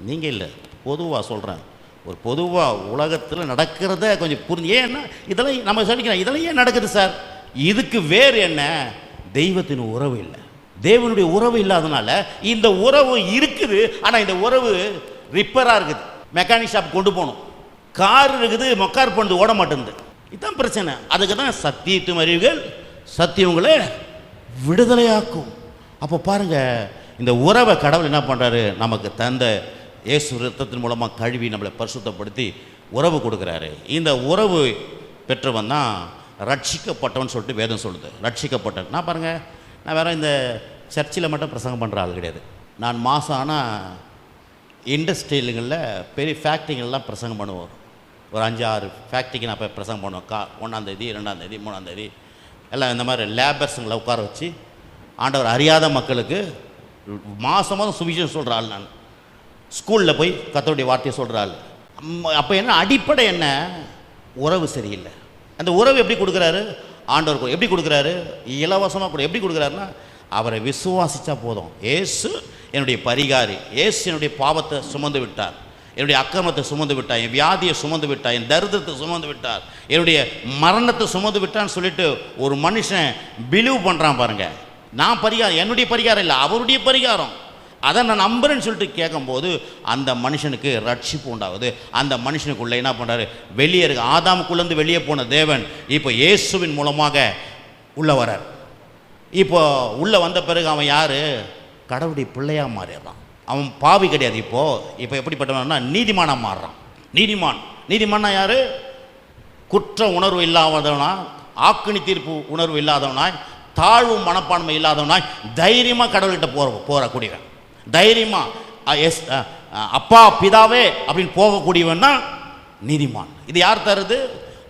நீங்கள் இல்லை, பொதுவாக சொல்கிறேன். ஒரு பொதுவாக உலகத்தில் நடக்கிறத கொஞ்சம் புரிஞ்சு. ஏன்னா இதெல்லாம் நம்ம சொல்லிக்கிறோம், இதெல்லாம் ஏன் நடக்குது சார்? இதுக்கு வேறு என்ன? தெய்வத்தின் உறவு இல்லை, தேவனுடைய உறவு இல்லாதனால இந்த உறவு இருக்குது. ஆனால் இந்த உறவு ரிப்பராக இருக்குது, மெக்கானிக் ஷாப் கொண்டு போகணும். கார் இருக்குது, மொக்கார் பண்ணது ஓட மாட்டேங்குது. இதுதான் பிரச்சனை. அதுக்கு தான் சத்தியத்தின் அறிவுகள் சத்தியவங்களை விடுதலையாக்கும். அப்போ பாருங்கள், இந்த உறவை கடவுள் என்ன பண்ணுறாரு, நமக்கு தந்த இயேசு ரத்தத்தின் மூலமாக கழுவி நம்மளை பரிசுத்தப்படுத்தி உறவு கொடுக்குறாரு. இந்த உறவு பெற்றவன் தான் ரட்சிக்கப்பட்டவன் சொல்லிட்டு வேதம் சொல்லுது. ரட்சிக்கப்பட்டவன் நான் பாருங்கள், நான் வேறு இந்த சர்ச்சில் மட்டும் பிரசங்கம் பண்ணுற ஆள் கிடையாது. நான் மாதம் ஆனால் இண்டஸ்ட்ரியலுங்களில் பெரிய ஃபேக்ட்ரிகள்லாம் பிரசங்கம் பண்ணுவோம். ஒரு 5-6 ஃபேக்ட்ரிக்கு நான் போய் பிரசங்கம் பண்ணுவேன். 1ஆம் தேதி 2ஆம் தேதி 3ஆம் தேதி எல்லாம் இந்த மாதிரி லேபர்ஸுங்களை உட்கார வச்சு ஆண்டவர் அறியாத மக்களுக்கு மாதம் சுவிசேஷம் சொல்கிற ஆள். நான் ஸ்கூலில் போய் கர்த்தருடைய வார்த்தையை சொல்கிற ஆள். அப்போ என்ன அடிப்படை என்ன? உறவு சரியில்லை. அந்த உறவு எப்படி கொடுக்குறாரு ஆண்டவர்? எப்படி கொடுக்குறாரு? இலவசமாக கூட. எப்படி கொடுக்குறாருன்னா, அவரை விசுவாசித்தா போதும். ஏசு என்னுடைய பரிகாரி, ஏசு என்னுடைய பாவத்தை சுமந்து விட்டார், என்னுடைய அக்கிரமத்தை சுமந்து விட்டார், என் வியாதியை சுமந்து விட்டார், என் தரித்திரத்தை சுமந்து விட்டார், என்னுடைய மரணத்தை சுமந்து விட்டான்னு சொல்லிட்டு ஒரு மனுஷன் பிலீவ் பண்ணுறான் பாருங்கள். நான் பரிகாரம், என்னுடைய பரிகாரம் இல்லை, அவருடைய பரிகாரம், அதை நான் நம்புறேன்னு சொல்லிட்டு கேட்கும்போது அந்த மனுஷனுக்கு ரட்சிப்பு உண்டாகுது. அந்த மனுஷனுக்குள்ளே என்ன பண்ணுறாரு, வெளியே இருக்கு. ஆதாமுக்குள்ளேருந்து வெளியே போன தேவன் இப்போ இயேசுவின் மூலமாக உள்ளே வரார். இப்போ உள்ளே வந்த பிறகு அவன் யார்? கடவுளுடைய பிள்ளையாக மாறிடுறான். அவன் பாவி கிடையாது. இப்போ எப்படிப்பட்டவன்னா நீதிமானாக மாறுறான். நீதிமான்னா யார்? குற்ற உணர்வு இல்லாதவனா, ஆக்கினி தீர்ப்பு உணர்வு இல்லாதவனாய், தாழ்வு மனப்பான்மை இல்லாதவனாய், தைரியமாக கடவுள்கிட்ட போகக்கூடியவன். தைரியமாக அப்பா பிதாவே அப்படின்னு போகக்கூடியவன் தான் நீதிமான். இது யார் தருது?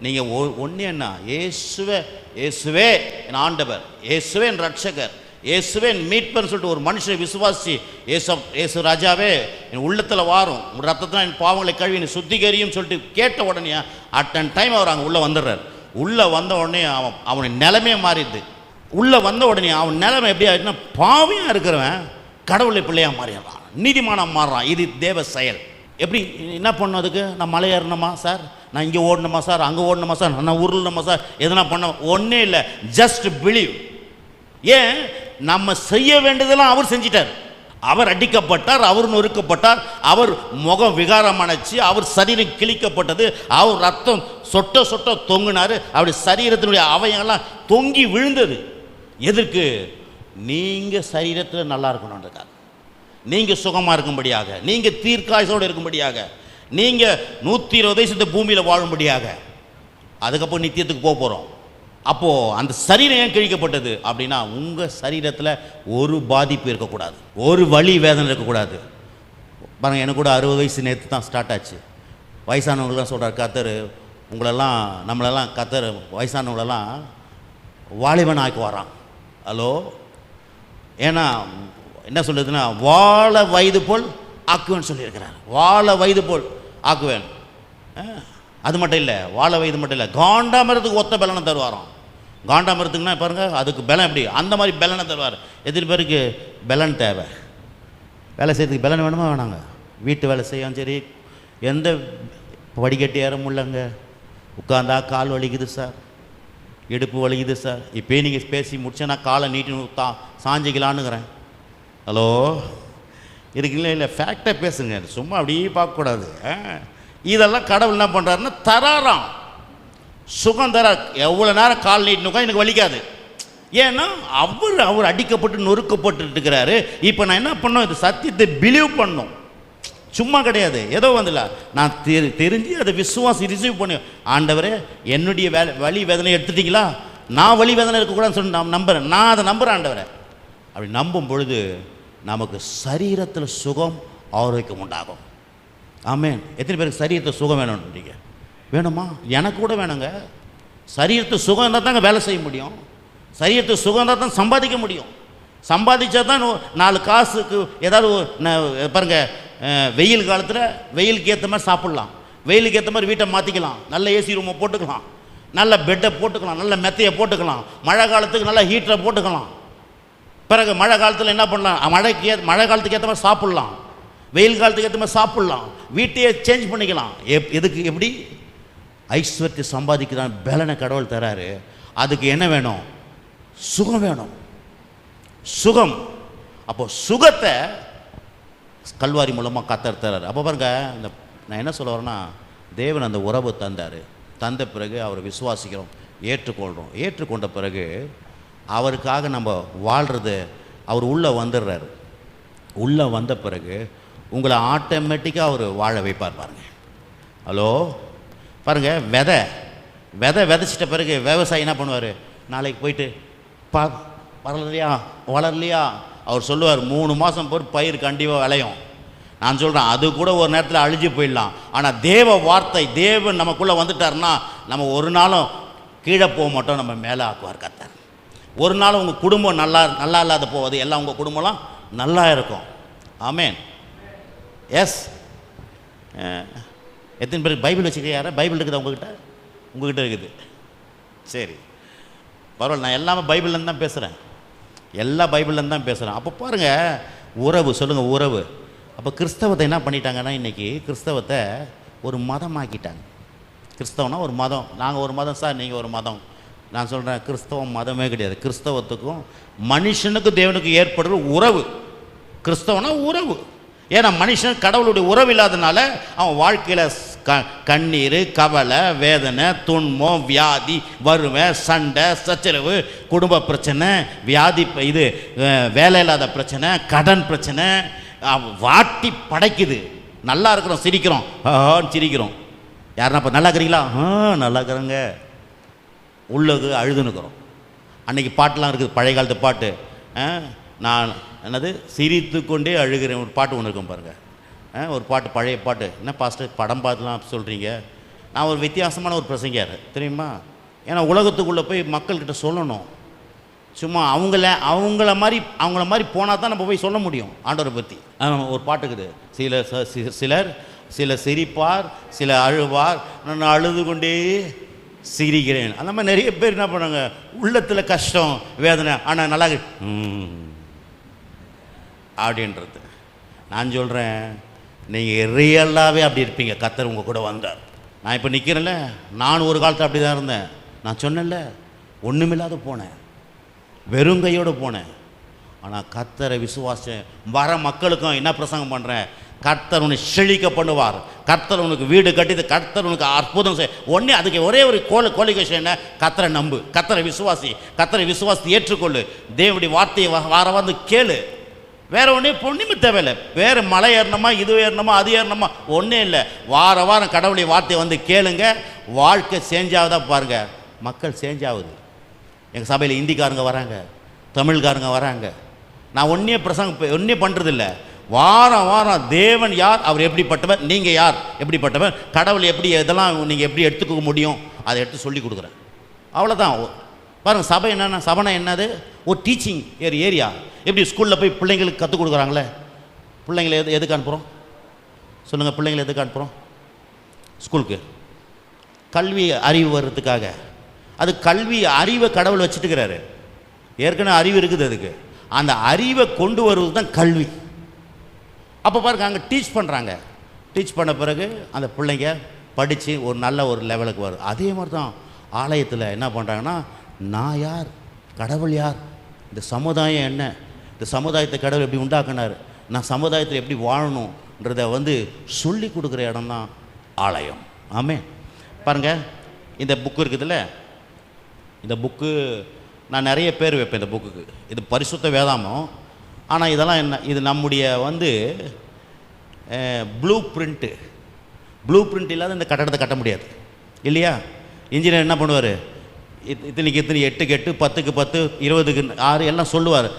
நீங்கள் ஒன்று என்ன, இயேசுவே என் ஆண்டவர், இயேசுவே என் ரட்சகர், இயேசுவே என் மீட்பர்னு சொல்லிட்டு ஒரு மனுஷனை விசுவாசி, இயேசு ராஜாவே என் உள்ளத்தில் வாரும், உன் ரத்தத்தில் என் பாவங்களை கழுவி என்னை சுத்திகரியும் சொல்லிட்டு கேட்ட உடனே அட்டன் டைம் அவர் அங்கே உள்ளே வந்துடுறார். உள்ளே வந்த உடனே அவனுடைய நிலைமையே மாறிடுது. உள்ளே வந்த உடனே அவன் நிலைமை எப்படி ஆகிடுச்சுன்னா, பாவியாக இருக்கிறவன் கடவுளை பிள்ளையாக மாறிடுறான், நீதிமானாக மாறுறான். இது தேவ செயல். எப்படி என்ன பண்ணணும்? அதுக்கு நான் மலை ஏறணுமா சார், நான் இங்கே ஓடணுமா சார், அங்கே ஓடணுமா சார், நான் உருளணுமா சார், எதனா பண்ண ஒன்றே இல்லை. Just believe. ஏன்? நம்ம செய்ய வேண்டியதெல்லாம் அவர் செஞ்சிட்டார். அவர் அடிக்கப்பட்டார், அவர் நொறுக்கப்பட்டார், அவர் முகம் விகாரமானச்சு, அவர் சரீரம் கிழிக்கப்பட்டது, அவர் ரத்தம் சொட்ட சொட்ட தொங்குனார், அவருடைய சரீரத்தினுடைய அவயங்கள்லாம் தொங்கி விழுந்தது. எதற்கு? நீங்கள் சரீரத்தில் நல்லா இருக்கணுன்றதுக்காக, நீங்கள் சுகமாக இருக்கும்படியாக, நீங்கள் தீர்க்காயசோடு இருக்கும்படியாக, நீங்கள் 120 வயசு பூமியில் வாழும்படியாக. அதுக்கப்புறம் நித்தியத்துக்கு போக போகிறோம். அப்போது அந்த சரீரம் ஏன் கிழிக்கப்பட்டது அப்படின்னா, உங்கள் சரீரத்தில் ஒரு பாதிப்பு இருக்கக்கூடாது, ஒரு வலி வேதனை இருக்கக்கூடாது. பாருங்கள், எனக்கு கூட 60 வயசு நேற்று தான் ஸ்டார்ட் ஆச்சு. வயசானவங்களாம் சொல்கிறார் கர்த்தர் உங்களெல்லாம், நம்மளெல்லாம் கர்த்தர் வயசானவங்களெல்லாம் வாலிபன் ஆக்கி வரான். ஹலோ, ஏன்னா என்ன சொல்லுதுன்னா, வாழ வயது போல் ஆக்குவேன்னு சொல்லியிருக்கிறார். வாழ வயது போல் ஆக்குவேன். அது மட்டும் இல்லை, வாழ வயது மட்டும் இல்லை, காண்டாமரத்துக்கு ஒத்த பலனை தருவாராம். காண்டாமரத்துக்குன்னா பாருங்கள், அதுக்கு பலம் எப்படி, அந்த மாதிரி பலனை தருவார். எத்தனை பேருக்கு பலன் தேவை? வேலை செய்யறதுக்கு பலன் வேணுமா வேணாங்க? வீட்டு வேலை செய்யும் சரி, எந்த படிக்கட்டு ஏற முடியலங்க, உட்காந்தா கால் வலிக்குது சார், இடுப்பு வலிக்குது சார். இப்போ நீங்கள் பேசி முடிச்சா நான் காலை நீட்டி சாஞ்சிக்கலான்னுக்கிறேன். ஹலோ இருக்குங்களா? இல்லை, ஃபேக்டாக பேசுங்க, சும்மா அப்படியே பார்க்கக்கூடாது. இதெல்லாம் கடவுள் என்ன பண்ணுறாருன்னா தராராம், சுகம் தரார். எவ்வளோ நேரம் கால் நீட்டினுக்கா எனக்கு வலிக்காது. ஏன்னா அவர் அடிக்கப்பட்டு நொறுக்கப்பட்டு இருக்கிறாரு. இப்போ நான் என்ன பண்ணோம், இது சத்தியத்தை பிலீவ் பண்ணோம், சும்மா கிடையாது. ஏதோ வந்துல நான் தெரிஞ்சு அதை விசுவாசி ரிசீவ் பண்ணி, ஆண்டவரே என்னுடைய வலி வேதனை எடுத்துட்டீங்களா, நான் வலி வேதனை இருக்கக்கூடாதுன்னு சொல்லி நான் நம்புகிறேன். நான் அதை நம்புகிறேன் ஆண்டவரை. அப்படி நம்பும் பொழுது நமக்கு சரீரத்தில் சுகம் ஆரோக்கியம் உண்டாகும். ஆமென். எத்தனை பேருக்கு சரீரத்தில் சுகம் வேணும்ன்றீங்க? வேணுமா? எனக்கு கூட வேணுங்க. சரீரத்தில் சுகம் இருந்தால் தாங்க வேலை செய்ய முடியும். சரீரத்தில் சுகம் இருந்தால் தான் சம்பாதிக்க முடியும். சம்பாதிச்சா தான் 4 காசுக்கு ஏதாவது பாருங்கள், வெயில் காலத்தில் வெயிலுக்கு ஏற்ற மாதிரி சாப்பிட்லாம், வெயிலுக்கு ஏற்ற மாதிரி வீட்டை மாற்றிக்கலாம், நல்ல ஏசி ரூமை போட்டுக்கலாம், நல்ல பெட்டை போட்டுக்கலாம், நல்ல மெத்தையை போட்டுக்கலாம், மழை காலத்துக்கு நல்ல ஹீட்டரை போட்டுக்கலாம். பிறகு மழை காலத்தில் என்ன பண்ணலாம், மழை காலத்துக்கு ஏற்ற மாதிரி சாப்பிட்லாம், வெயில் காலத்துக்கு ஏற்ற மாதிரி சாப்பிட்லாம், வீட்டையே சேஞ்ச் பண்ணிக்கலாம். எதுக்கு? எப்படி? ஐஸ்வர்யத்தை சம்பாதிக்கிறான் பலனை கடவுள் தராரு. அதுக்கு என்ன வேணும்? சுகம் வேணும். சுகம். அப்போ சுகத்தை கல்வாரி மூலமாக கத்தர் தராரு. அப்போ பாருங்க, இந்த நான் என்ன சொல்ல வரேன்னா, தேவன் அந்த உறவு தந்தார். தந்த பிறகு அவரை விசுவாசிக்கிறோம், ஏற்றுக்கொள்கிறோம். ஏற்றுக்கொண்ட பிறகு அவருக்காக நம்ம வாழ்கிறது, அவர் உள்ளே வந்துடுறாரு. உள்ளே வந்த பிறகு உங்களை ஆட்டோமேட்டிக்காக அவர் வாழ வைப்பார். பாருங்க. ஹலோ பாருங்கள், விதைச்சிட்ட பிறகு விவசாயி என்ன பண்ணுவார்? நாளைக்கு போயிட்டு வளரலையா அவர் சொல்லுவார், 3 மாதம் போய் பயிர் கண்டிப்பாக விளையும். நான் சொல்கிறேன், அது கூட ஒரு நேரத்தில் அழிஞ்சு போயிடலாம். ஆனால் தேவ வார்த்தை, தேவன் நமக்குள்ளே வந்துட்டார்னா நம்ம ஒரு நாளும் கீழே போக மாட்டோம், நம்ம மேலே ஆக்குவார் கர்த்தர். ஒரு நாள் உங்கள் குடும்பம் நல்லா இல்லாத போவது, எல்லாம் உங்கள் குடும்பம்லாம் நல்லா இருக்கும். ஆமேன். எஸ். எத்தனை பேருக்கு பைபிள் வச்சுக்க? யாரா பைபிள் இருக்குது உங்ககிட்ட இருக்குது? சரி, பரவாயில்ல. நான் எல்லாமே பைபிள்லேருந்து தான் பேசுகிறேன், எல்லா பைபிள்லேருந்து தான் பேசுகிறேன். அப்போ பாருங்கள், உறவு. சொல்லுங்கள், உறவு. அப்போ கிறிஸ்தவத்தை என்ன பண்ணிட்டாங்கன்னா, இன்றைக்கி கிறிஸ்தவத்தை ஒரு மதமாக்கிட்டாங்க. கிறிஸ்தவனா ஒரு மதம், நாங்கள் ஒரு மதம் சார், நீங்கள் ஒரு மதம். நான் சொல்கிறேன், கிறிஸ்தவம் மதமே கிடையாது. கிறிஸ்தவத்துக்கும் மனுஷனுக்கும் தேவனுக்கும் ஏற்படுற உறவு. கிறிஸ்தவனா உறவு. ஏன்னா மனுஷன் கடவுளுடைய உறவு இல்லாதனால அவன் வாழ்க்கையில் கண்ணீர், கவலை, வேதனை, துன்பம், வியாதி, வறுமை, சண்டை, சச்சரவு, குடும்ப பிரச்சனை, வியாதி, இது வேலை இல்லாத பிரச்சனை, கடன் பிரச்சனை வாட்டி படைக்குது. நல்லா இருக்கிறோம், சிரிக்கிறோம், சிரிக்கிறோம். யாருன்னா இப்போ நல்லா இருக்கிறீங்களா? நல்லா இருக்கிறோங்க. உள்ளது அழுதுன்னுக்கிறோம். அன்றைக்கி பாட்டெலாம் இருக்குது, பழைய காலத்து பாட்டு. நான் என்னது சிரித்து கொண்டே அழுகிறேன், ஒரு பாட்டு ஒன்று இருக்கும் பாருங்கள். ஒரு பாட்டு, பழைய பாட்டு. என்ன பாஸ்டர் படம் பார்த்துலாம் சொல்கிறீங்க? நான் ஒரு வித்தியாசமான ஒரு பிரசங்கியார் தெரியுமா? ஏன்னா உலகத்துக்குள்ளே போய் மக்கள்கிட்ட சொல்லணும். சும்மா அவங்கள மாதிரி போனால் தான் நம்ம போய் சொல்ல முடியும் ஆண்டவரை பற்றி. ஒரு பாட்டுக்குது, சிலர் சிரிப்பார், சில அழுவார், நான் அழுது கொண்டே சிரிக்கிறேன். அந்த மாதிரி நிறைய பேர் என்ன பண்ணாங்க, உள்ளத்தில் கஷ்டம், வேதனை, ஆனால் நல்லா அப்படின்றது. நான் சொல்கிறேன், நீங்கள் ரியலாகவே அப்படி இருப்பீங்க. கர்த்தர் உங்கள் கூட வந்தார். நான் இப்போ நிற்கிறேன்ல, நான் ஒரு காலத்தில் அப்படி தான் இருந்தேன். நான் சொன்னேன்ல, ஒன்றுமில்லாத போனேன், வெறுங்கையோடு போனேன். ஆனால் கர்த்தரை விசுவாசம் வர மக்களுக்கும் என்ன பிரசங்கம் பண்ணுறேன், கர்த்தர் உன்னை செழிக்க பண்ணுவார், கர்த்தர் உனக்கு வீடு கட்டி, கர்த்தர் உனக்கு அற்புதம் செய்ய. ஒன்றே அதுக்கு ஒரே ஒரு குவாலிஃபிகேஷன் என்ன? கர்த்தரை நம்பு, கர்த்தரை விசுவாசி, கர்த்தரை விசுவாசி ஏற்றுக்கொள்ளு, தேவனுடைய வார்த்தையை வார வந்து கேளு. வேறு ஒன்றுமே தேவையில்லை. வேறு மலை ஏறணுமா, இது ஏறணுமா, அது ஏறணுமா, ஒன்றே இல்லை. வாரம் கடவுளுடைய வார்த்தையை வந்து கேளுங்க, வாழ்க்கை சேஞ்ச் ஆகுதா பாருங்கள். மக்கள் சேஞ்ச் ஆகுது. எங்கள் சபையில் இந்திக்காரங்க வராங்க, தமிழ்காரங்க வராங்க. நான் ஒன்றே பண்ணுறதில்ல. வாரம் தேவன் யார், அவர் எப்படிப்பட்டவர், நீங்கள் யார் எப்படிப்பட்டவர், கடவுள் எப்படி, இதெல்லாம் நீங்கள் எப்படி எடுத்துக்க முடியும், அதை எடுத்து சொல்லி கொடுக்குறேன். அவ்வளோதான். பாருங்கள், சபை என்னென்ன, சபைனா என்னது? ஒரு டீச்சிங் ஏரியா. எப்படி ஸ்கூலில் போய் பிள்ளைங்களுக்கு கற்றுக் கொடுக்குறாங்களே, பிள்ளைங்களை எதுக்கு அனுப்புகிறோம் சொல்லுங்கள்? பிள்ளைங்களை எதுக்கு அனுப்புகிறோம்? ஸ்கூலுக்கு கல்வி அறிவு வர்றதுக்காக. அது கல்வி அறிவை கடவுள் வச்சுட்டுக்கிறாரு. ஏற்கனவே அறிவு இருக்குது அதுக்கு. அந்த அறிவை கொண்டு வருவது தான் கல்வி. அப்போ பாருங்க அங்கே டீச் பண்ணுறாங்க. டீச் பண்ண பிறகு அந்த பிள்ளைங்க படித்து ஒரு நல்ல ஒரு லெவலுக்கு வரும். அதே மாதிரி தான் ஆலயத்தில் என்ன பண்ணுறாங்கன்னா, நான் யார், கடவுள் யார், இந்த சமுதாயம் என்ன, இந்த சமுதாயத்தை கடவுள் எப்படி உண்டாக்குனார், நான் சமுதாயத்தில் எப்படி வாழணுன்றதை வந்து சொல்லி கொடுக்குற இடம் தான் ஆலயம். ஆமென். பாருங்கள், இந்த புக்கு இருக்குதுல்ல, இந்த புக்கு நான் நிறைய பேர் வைப்பேன் இந்த புக்குக்கு. இது பரிசுத்த வேதாமம். ஆனால் இதெல்லாம் என்ன, இது நம்முடைய வந்து ப்ளூ பிரிண்ட் இல்லாத இந்த கட்டடத்தை கட்ட முடியாது இல்லையா? இன்ஜினியர் என்ன பண்ணுவார், இத்தனைக்கு 8க்கு 8, 10க்கு 10, 20க்கு 6 எல்லாம் சொல்லுவார்.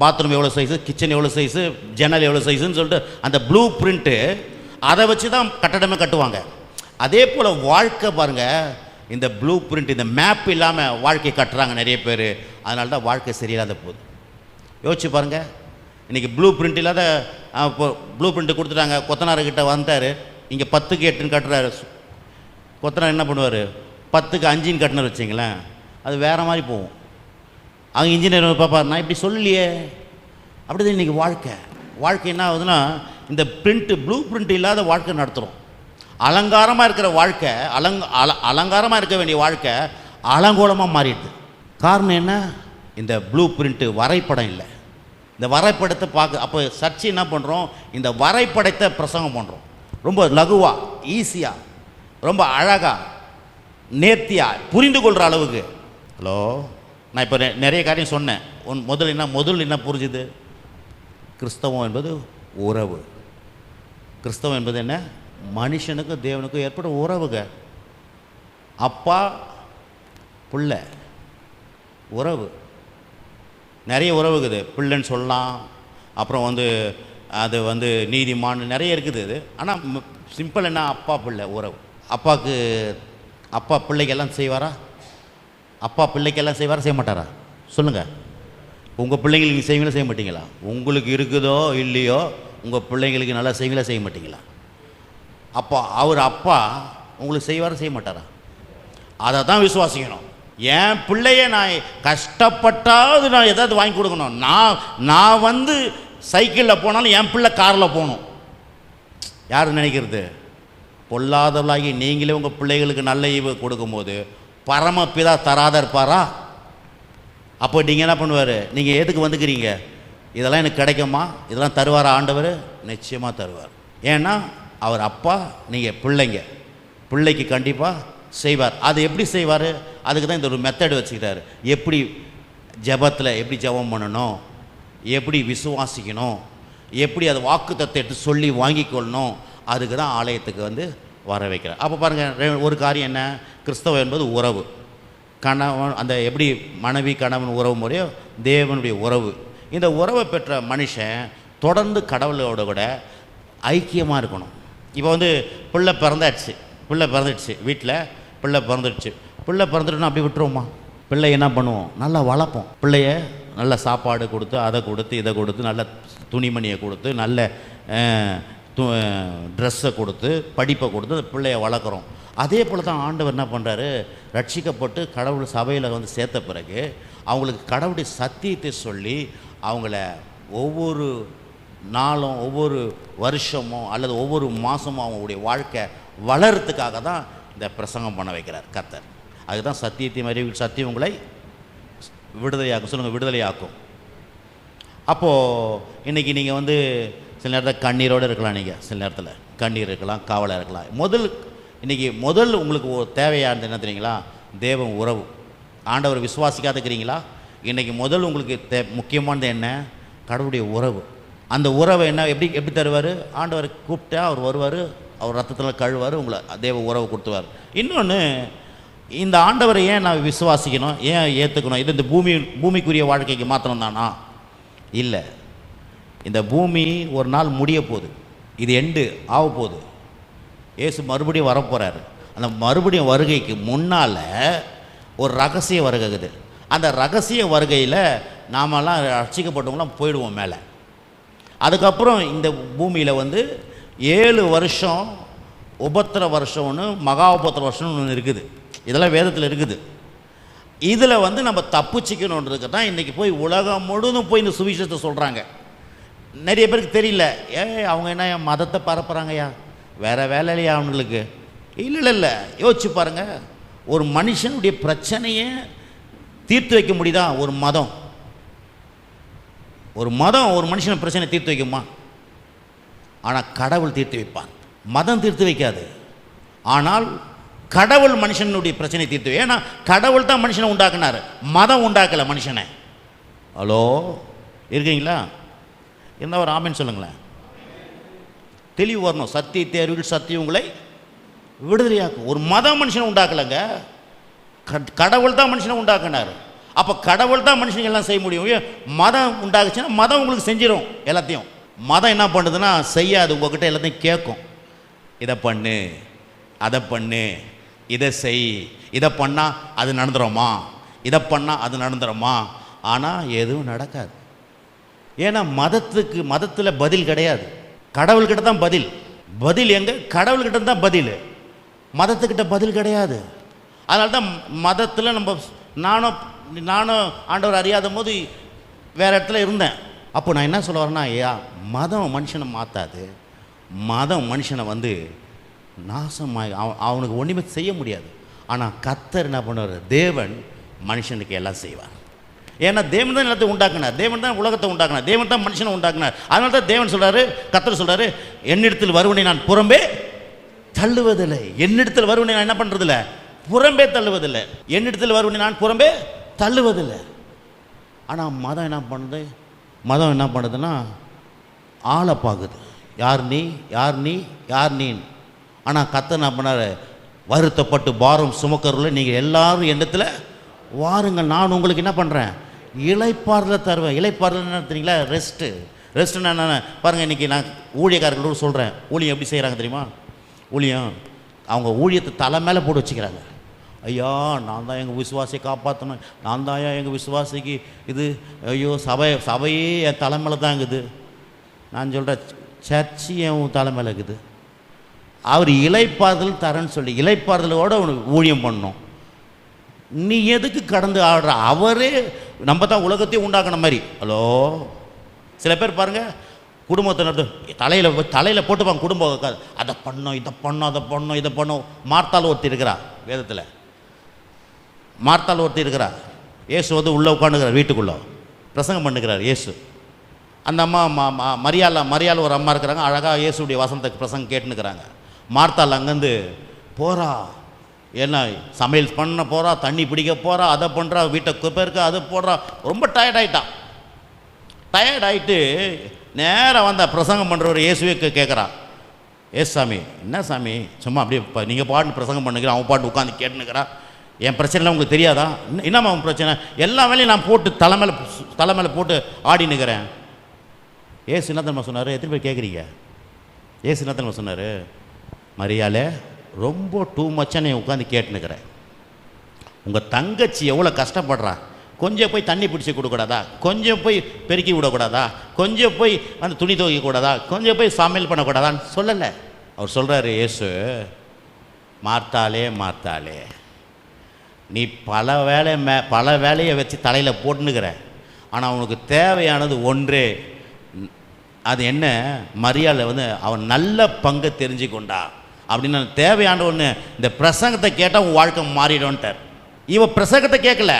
பாத்ரூம் எவ்வளோ சைஸு, கிச்சன் எவ்வளோ சைஸு, ஜன்னல் எவ்வளோ சைஸுன்னு சொல்லிட்டு அந்த ப்ளூ பிரிண்ட்டு அதை வச்சு தான் கட்டடமே கட்டுவாங்க. அதே போல் வாழ்க்கை பாருங்கள், இந்த ப்ளூ பிரிண்ட், இந்த மேப் இல்லாமல் வாழ்க்கை கட்டுறாங்க நிறைய பேர். அதனால தான் வாழ்க்கை சரியில்லாத போகுது. யோசிச்சு பாருங்கள், இன்றைக்கி ப்ளூ பிரிண்ட் இல்லாத இப்போ ப்ளூ பிரிண்ட்டு கொடுத்துட்டாங்க, கொத்தனார்கிட்ட வந்துட்டார், இங்கே 10க்கு 8ன்னு கட்டுறாரு. கொத்தனார் என்ன பண்ணுவார், 10க்கு 5ன்னு கட்டினார் வச்சிங்களேன், அது வேறு மாதிரி போகும். அவங்க இன்ஜினியர் பார்ப்பார், நான் இப்படி சொல்லலையே. அப்படி தான் இன்றைக்கி வாழ்க்கை என்ன ஆகுதுன்னா, இந்த ப்ளூ பிரிண்ட் இல்லாத வாழ்க்கை நடத்துகிறோம். அலங்காரமாக இருக்கிற வாழ்க்கை, அலங்காரமாக இருக்க வேண்டிய வாழ்க்கை அலங்கோலமாக மாறிடுது. காரணம் என்ன, இந்த ப்ளூ பிரிண்ட்டு வரைபடம் இல்லை. இந்த வரைபடத்தை பார்க்க அப்போ சர்ச்சை என்ன பண்ணுறோம், இந்த வரைபடத்தை பிரசங்கம் பண்ணுறோம். ரொம்ப லகுவாக, ஈஸியாக, ரொம்ப அழகாக, நேர்த்தியாக புரிந்து கொள்கிற அளவுக்கு. ஹலோ, நான் இப்போ நிறைய காரியம் சொன்னேன். முதல் என்ன புரிஞ்சுது, கிறிஸ்தவம் என்பது உறவு. கிறிஸ்தவம் என்பது என்ன, மனுஷனுக்கும் தேவனுக்கும் ஏற்படும் உறவுங்க. அப்பா பிள்ளை உறவு, நிறைய உறவுக்குது. பிள்ளைன்னு சொல்லலாம், அப்புறம் வந்து அது வந்து நீதிமான், நிறைய இருக்குது இது. ஆனால் சிம்பிள் என்ன, அப்பா பிள்ளை உறவு. அப்பா பிள்ளைக்கெல்லாம் செய்வாரா? அப்பா பிள்ளைக்கெல்லாம் செய்வாரா, செய்ய மாட்டாரா? சொல்லுங்கள். உங்கள் பிள்ளைங்களுக்கு நீங்கள் செய்வீங்களா, செய்ய மாட்டீங்களா? உங்களுக்கு இருக்குதோ இல்லையோ, உங்கள் பிள்ளைங்களுக்கு நல்லா செய்வீங்களா, செய்ய மாட்டீங்களா? அப்போ அவர் அப்பா உங்களுக்கு செய்வாரா, செய்ய மாட்டாரா? அதை தான் விசுவாசிக்கணும். என் பிள்ளைய நான் கஷ்டப்பட்டாவது நான் எதாவது வாங்கி கொடுக்கணும். நான் வந்து சைக்கிளில் போனாலும் என் பிள்ளை காரில் போகணும். யார் நினைக்கிறது? பொல்லாதவளாகி நீங்களே உங்கள் பிள்ளைகளுக்கு நல்ல ஈவு கொடுக்கும்போது பரமபிதா தராத இருப்பாரா? அப்போ நீங்கள் என்ன பண்ணுவார், நீங்கள் எதுக்கு வந்துக்கிறீங்க, இதெல்லாம் எனக்கு கிடைக்குமா, இதெல்லாம் தருவாரா ஆண்டவர்? நிச்சயமாக தருவார். ஏன்னா அவர் அப்பா, நீங்கள் பிள்ளைக்கு கண்டிப்பாக செய்வார். அது எப்படி செய்வார், அதுக்கு தான் இந்த ஒரு மெத்தட் வச்சுக்கிறாரு. எப்படி ஜெபத்தில் எப்படி ஜெபம் பண்ணணும், எப்படி விசுவாசிக்கணும், எப்படி அதை வாக்குத்தத்தத்தை எடுத்து சொல்லி வாங்கி கொள்ளணும், அதுக்கு தான் ஆலயத்துக்கு வந்து வர வைக்கிறார். அப்போ பாருங்கள், ஒரு காரியம் என்ன, கிறிஸ்தவம் என்பது உறவு. கணவன், அந்த எப்படி மனைவி கணவன் உறவு முறையோ தேவனுடைய உறவு. இந்த உறவை பெற்ற மனுஷன் தொடர்ந்து கடவுளோட கூட ஐக்கியமாக இருக்கணும். இப்போ வந்து பிள்ளை பிறந்துடுச்சு வீட்டில், பிள்ளை பிறந்துட்டுனா அப்படி விட்டுருவோமா? பிள்ளை என்ன பண்ணுவோம், நல்லா வளர்ப்போம். பிள்ளைய நல்ல சாப்பாடு கொடுத்து, அதை கொடுத்து, இதை கொடுத்து, நல்ல துணிமணியை கொடுத்து, நல்ல ட்ரெஸ்ஸை கொடுத்து, படிப்பை கொடுத்து அந்த பிள்ளைய வளர்க்குறோம். அதே போல் தான் ஆண்டவர் என்ன பண்ணுறாரு, ரட்சிக்கப்பட்டு கடவுள் சபையில் வந்து சேர்த்த பிறகு அவங்களுக்கு கடவுளுடைய சத்தியத்தை சொல்லி அவங்கள ஒவ்வொரு நாளும், ஒவ்வொரு வருஷமும் அல்லது ஒவ்வொரு மாதமும் அவங்களுடைய வாழ்க்கை வளர்கிறதுக்காக தான் இந்த பிரசங்கம் பண்ண வைக்கிறார் கர்த்தர். அதுதான் சத்தியத்தை அறிவியல் சத்தியம் உங்களை விடுதலையாக்கும். சொல்லுங்கள், விடுதலையாக்கும். அப்போது இன்றைக்கி நீங்கள் வந்து சில நேரத்தில் கண்ணீரோடு இருக்கலாம், நீங்கள் சில நேரத்தில் கண்ணீர் இருக்கலாம், காவலாக இருக்கலாம். முதல் உங்களுக்கு தேவையானது என்ன தெரியுங்களா, தேவன் உறவு. ஆண்டவர் விசுவாசிக்காதுக்கிறீங்களா? இன்றைக்கி முதல் உங்களுக்கு முக்கியமானது என்ன, கடவுளுடைய உறவு. அந்த உறவை என்ன எப்படி தருவார், ஆண்டவர் கூப்பிட்டா அவர் வருவார், அவர் ரத்தத்தில் கழுவார், உங்களை தேவ உறவு கொடுத்துவார். இன்னொன்று, இந்த ஆண்டவரை ஏன் நான் விசுவாசிக்கணும், ஏன் ஏற்றுக்கணும், இது இந்த பூமிக்குரிய வாழ்க்கைக்கு மாத்திரம் தானா? இல்லை, இந்த பூமி ஒரு நாள் முடிய போகுது, இது எண்டு ஆக போகுது. இயேசு மறுபடியும் வரப்போகிறாரு. அந்த மறுபடியும் வருகைக்கு முன்னால் ஒரு ரகசிய வருகைக்குது. அந்த ரகசிய வருகையில் நாமெல்லாம் ரட்சிக்கப்பட்டவங்களாம் போயிடுவோம் மேலே. அதுக்கப்புறம் இந்த பூமியில் வந்து 7 வருஷம் உபத்திர வருஷம் ஒன்று, மகா உபத்திர வருஷம்னு ஒன்று இருக்குது. இதெல்லாம் வேதத்தில் இருக்குது. இதில் வந்து நம்ம தப்பிச்சிக்கணுன்றதுக்கு தான் இன்றைக்கி போய் உலகம் முழுதும் போய் இந்த சுவிசேஷத்தை சொல்கிறாங்க. நிறைய பேருக்கு தெரியல. அவங்க என்ன மதத்தை பரப்புகிறாங்கய்யா, வேறு வேலை இல்லையா அவங்களுக்கு? இல்லை, யோசிச்சு பாருங்க. ஒரு மனுஷனுடைய பிரச்சனையை தீர்த்து வைக்க முடியுதா ஒரு மதம்? ஒரு மனுஷனை பிரச்சனை தீர்த்து வைக்குமா? ஆனால் கடவுள் தீர்த்து வைப்பான். மதம் தீர்த்து வைக்காது. ஆனால் கடவுள் மனுஷனுடைய பிரச்சனை தீர்த்து. ஏன்னா கடவுள் தான் மனுஷனை உண்டாக்குனார், மதம் உண்டாக்கலை மனுஷனை. ஹலோ, இருக்கீங்களா? இருந்தால் ஒரு ஆமென் சொல்லுங்களேன். தெளிவு வரணும். சத்தியத்தை அறிவீர்கள், சத்தியம் உங்களை விடுதலையாக்கும். ஒரு மதம் மனுஷனை உண்டாக்கலைங்க, கடவுள் தான் மனுஷனை உண்டாக்குனார். அப்போ கடவுள் தான் மனுஷனுக்கு எல்லாம் செய்ய முடியும். மதம் உண்டாக்குச்சுன்னா மதம் உங்களுக்கு செஞ்சிடும் எல்லாத்தையும். மதம் என்ன பண்ணுதுன்னா செய்யாது, உங்ககிட்ட எல்லாத்தையும் கேட்கும். இதை பண்ணு, அதை பண்ணு, இதை செய், இதை பண்ணால் அது நடந்துருமா, இதை பண்ணால் அது நடந்துருமா? ஆனால் எதுவும் நடக்காது. ஏன்னா மதத்தில் பதில் கிடையாது, கடவுள்கிட்ட தான் பதில். பதில் எங்கே? கடவுள்கிட்ட தான் பதில், மதத்துக்கிட்ட பதில் கிடையாது. அதனால தான் மதத்தில் நானும் ஆண்டவர் அறியாத போது வேறு இடத்துல இருந்தேன். அப்போ நான் என்ன சொல்ல வரேன்னா, ஐயா, மதம் மனுஷனை மாற்றாது. மதம் மனுஷனை நாசமாய் அவனுக்கு ஒன்றுமே செய்ய முடியாது. ஆனால் கர்த்தர் என்ன பண்ணுவார்? தேவன் மனுஷனுக்கு எல்லாம் செய்வார். ஏன்னா தேவன் தான் எல்லாத்தையும் உண்டாக்குனார், தேவன் தான் உலகத்தை உண்டாக்குனார், தேவன் தான் மனுஷனை உண்டாக்குனார். அதனால தான் தேவன் சொல்கிறாரு, கர்த்தர் சொல்கிறாரு, என்னிடத்தில் வருவனை நான் புறம்பே தள்ளுவதில்லை. என்னிடத்தில் வருவனை நான் என்ன பண்ணுறதில்லை? புறம்பே தள்ளுவதில்லை. என்னிடத்தில் வருவனை நான் புறம்பே தள்ளுவதில்லை. ஆனால் மதம் என்ன பண்ணுதுன்னா ஆளை பார்க்குது. யார் நீ? ஆனால் கர்த்தர் என்ன பண்ணார்? வருத்தப்பட்டு பாரம் சுமக்கிறவர்கள நீங்கள் எல்லாரும் என்னத்தில் வாருங்கள், நான் உங்களுக்கு என்ன பண்ணுறேன்? இளைப்பாறுதலை தருவேன். இளைப்பாறுதல் என்ன தெரியுங்களா? ரெஸ்ட்டு நான் பாருங்கள். இன்றைக்கி நான் ஊழியக்காரர்களோடு சொல்கிறேன், ஊழியம் எப்படி செய்கிறாங்க தெரியுமா? ஊழியம் அவங்க ஊழியத்தை தலை மேலே போட்டு வச்சுக்கிறாங்க. ஐயா, நான் தான் எங்கள் விசுவாசியை காப்பாற்றணும், நான் தான் எங்கள் விசுவாசிக்கு இது, ஐயோ சபையே என் தலை மேலே தான் இருக்குது. நான் சொல்கிறேன், சர்ச்சு என் தலை மேலே இருக்குது. அவர் இளைப்பாறுதல் தரேன்னு சொல்லி இளைப்பாறுதலோடு அவனுக்கு ஊழியம் பண்ணணும். நீ எதுக்கு கடந்து ஆடுற? அவரே நம்ம தான் உலகத்தையும் உண்டாக்குன மாதிரி. ஹலோ, சில பேர் பாருங்கள், குடும்பத்தை தலையில் போட்டுப்பாங்க. குடும்பம் அதை பண்ணோம், இதை பண்ணோம். மார்த்தால் ஒருத்தி இருக்கிறா, வேதத்தில் மார்த்தால் ஒருத்தி இருக்கிறா. இயேசு உள்ளே உட்காந்துக்கிறார், வீட்டுக்குள்ளே பிரசங்கம் பண்ணுகிறார் இயேசு. அந்த அம்மா மரியாள் ஒரு அம்மா இருக்கிறாங்க, அழகாக இயேசுடைய வசனத்தை பிரசங்கம் கேட்டுனுக்கிறாங்க. மார்த்தாள் அங்கேருந்து போகிறா, என்ன சமையல் பண்ண போகிறா, தண்ணி பிடிக்க போகிறா, அதை பண்ணுறா, வீட்டை குப்பைருக்க அதை போடுறா. ரொம்ப டயர்டாயிட்டு நேராக வந்த பிரசங்கம் பண்ணுறவர் இயேசுவே கேட்குறா, ஏசு சாமி, என்ன சாமி சும்மா அப்படியே நீங்கள் பாட்டு பிரசங்கம் பண்ணுகிறேன், அவன் பாட்டு உட்காந்து கேட்டுனுக்கிறா, என் பிரச்சனைலாம் உங்களுக்கு தெரியாதா? என்னம்மா அவன் பிரச்சனை? எல்லா வேலையும் நான் போட்டு தலை மேலே போட்டு ஆடினுக்கிறேன். ஏசு என்ன தெரியுமா சொன்னார்? எத்தனை பேர் கேட்குறீங்க? ஏசு என்ன தெரியுமா சொன்னார்? மரியாளே, ரொம்ப டூ மச்சாக நீ உட்காந்து கேட்டுனுக்கிறேன். உங்கள் தங்கச்சி எவ்வளோ கஷ்டப்படுறா, கொஞ்சம் போய் தண்ணி பிடிச்சி கொடுக்கூடாதா? கொஞ்சம் போய் பெருக்கி விடக்கூடாதா? கொஞ்சம் போய் துணி துவைக்கக்கூடாதா? கொஞ்சம் போய் சமையல் பண்ணக்கூடாதான்னு சொல்லலை. அவர் சொல்கிறாரு, இயேசு, மார்த்தாளே, நீ பல வேலையை வச்சு தலையில் போட்டுனுக்கிற. ஆனால் அவனுக்கு தேவையானது ஒன்றே. அது என்ன? மரியாதை அவன் நல்ல பங்கை தெரிஞ்சு கொண்டா அப்படின்னு தேவையான ஒன்று. இந்த பிரசங்கத்தை கேட்டால் உன் வாழ்க்கை மாறிடும்ட்டார். இவன் பிரசங்கத்தை கேட்கல,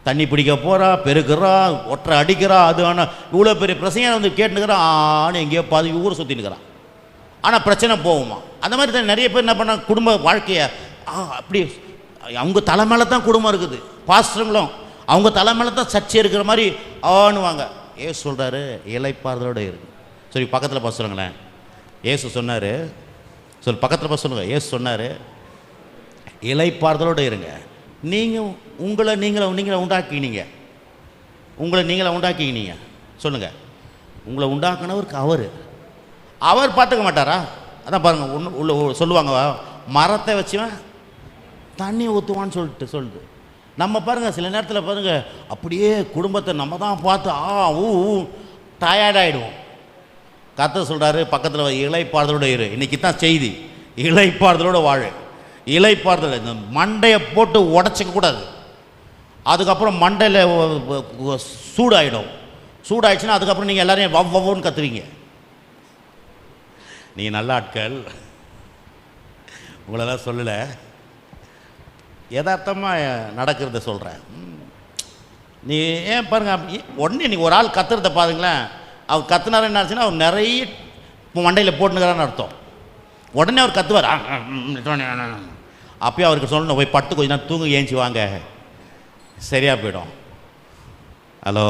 தண்ணி பிடிக்க போகிறா, பெருக்கிறா, ஒற்றை அடிக்கிறா. அது ஆனால் இவ்வளோ பெரிய பிரசங்க கேட்டுனுக்கிறான். ஆனால் எங்கேயோ பாதி ஊரை சுற்றினுக்கிறான். ஆனால் பிரச்சனை போகுமா? அந்த மாதிரி தான் நிறைய பேர் என்ன பண்ணால் குடும்ப வாழ்க்கையை அப்படி அவங்க தலை மேலே தான் குடும்பம் இருக்குது. பாஸ்டருங்களும் அவங்க தலை மேலே தான் சர்ச்சை இருக்கிற மாதிரி ஆணுவாங்க. ஏசு சொல்கிறாரு, இளைப்பாறுதலோடு இருக்கு. சரி, பக்கத்தில் பார்த்து சொல்லுங்களேன். ஏசு சொன்னார், பக்கத்தில் பார்த்து சொல்லுங்கள். ஏசு சொன்னார், இளைப்பாறுதலோடு இருங்க. உங்களை நீங்களே உண்டாக்கினீங்க. சொல்லுங்கள், உங்களை உண்டாக்குனவருக்கு அவர் பார்த்துக்க மாட்டாரா? அதான் பாருங்கள், உள்ள சொல்லுவாங்க, மரத்தை வச்சுவன் தண்ணி ஊற்றுவான்னு சொல்லுது. நம்ம பாருங்கள், சில நேரத்தில் பாருங்கள், அப்படியே குடும்பத்தை நம்ம தான் பார்த்து டயர்டாகிடுவோம். கர்த்தர் சொல்கிறாரு, பக்கத்தில் இளைப்பாறுதலோடு இரு. இன்றைக்கி தான் செய்தி, இளைப்பாறுதலோடு வாழு. இளைப்பாறுதல், இந்த மண்டையை போட்டு உடச்சிக்க கூடாது. அதுக்கப்புறம் மண்டையில் சூடாயிடும், சூடாயிடுச்சுன்னா அதுக்கப்புறம் நீங்கள் எல்லாரையும் வவ்வன்னு கத்துவீங்க. நீங்கள் நல்ல ஆட்கள், உங்களெல்லாம் சொல்லலை, யதார்த்தமாக நடக்கிறத சொல்கிறேன். நீ ஏன் பாருங்கள், உடனே நீங்கள் ஒரு ஆள் கத்துறத பாருங்களேன், அவர் கத்துனாரு என்ன ஆச்சுன்னா அவர் நிறைய மண்டையில் போட்டுனுக்கிறான்னு அர்த்தம். உடனே அவர் கத்துவார். அப்பயும் அவருக்கு சொல்லணும், போய் பட்டு கொஞ்சம் நேரம் தூங்க, ஏஞ்சி வாங்க, சரியாக போயிடும். ஹலோ,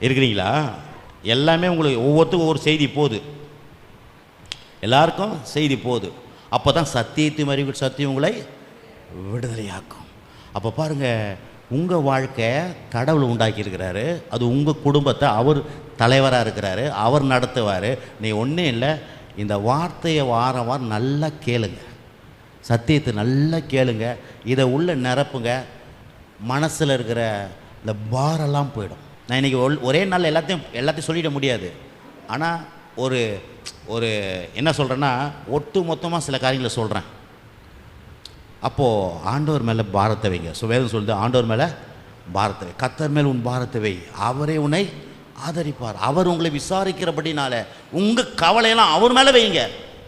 இருக்கிறீங்களா? எல்லாமே உங்களுக்கு ஒவ்வொருத்தருக்கும் ஒவ்வொரு செய்தி போகுது, எல்லாருக்கும் செய்தி போகுது. அப்போ தான் சத்தியத்தையும் அறிவுகள் சத்தியம் உங்களை விடுதலையாக்கும். அப்போ பாருங்கள், உங்கள் வாழ்க்கை கடவுள் உண்டாக்கியிருக்கிறாரு, அது உங்கள் குடும்பத்தை அவர் தலைவராக இருக்கிறாரு, அவர் நடத்துவார். நீ ஒன்றும் இல்லை, இந்த வார்த்தையை வாரம் வாரம் நல்லா கேளுங்க, சத்தியத்தை நல்லா கேளுங்க, இதை உள்ள நிரப்புங்க, மனசில் இருக்கிற இந்த பாரெல்லாம் போயிடும். நான் இன்றைக்கி ஒரே நாள் எல்லாத்தையும் சொல்லிட முடியாது. ஆனால் ஒரு என்ன சொல்கிறேன்னா, ஒட்டு மொத்தமாக சில காரியங்களை சொல்கிறேன். அப்போது ஆண்டவர் மேலே பாரத்தை வைங்க. வேதம் சொல்லுது, ஆண்டவர் மேலே பாரத்தை வை, கர்த்தர் மேல் உன் பாரத்தை வை, அவரே உன்னை ஆதரிப்பார். அவர் உங்களை விசாரிக்கிறபடினால உங்கள் கவலையெல்லாம் அவர் மேலே வைங்க.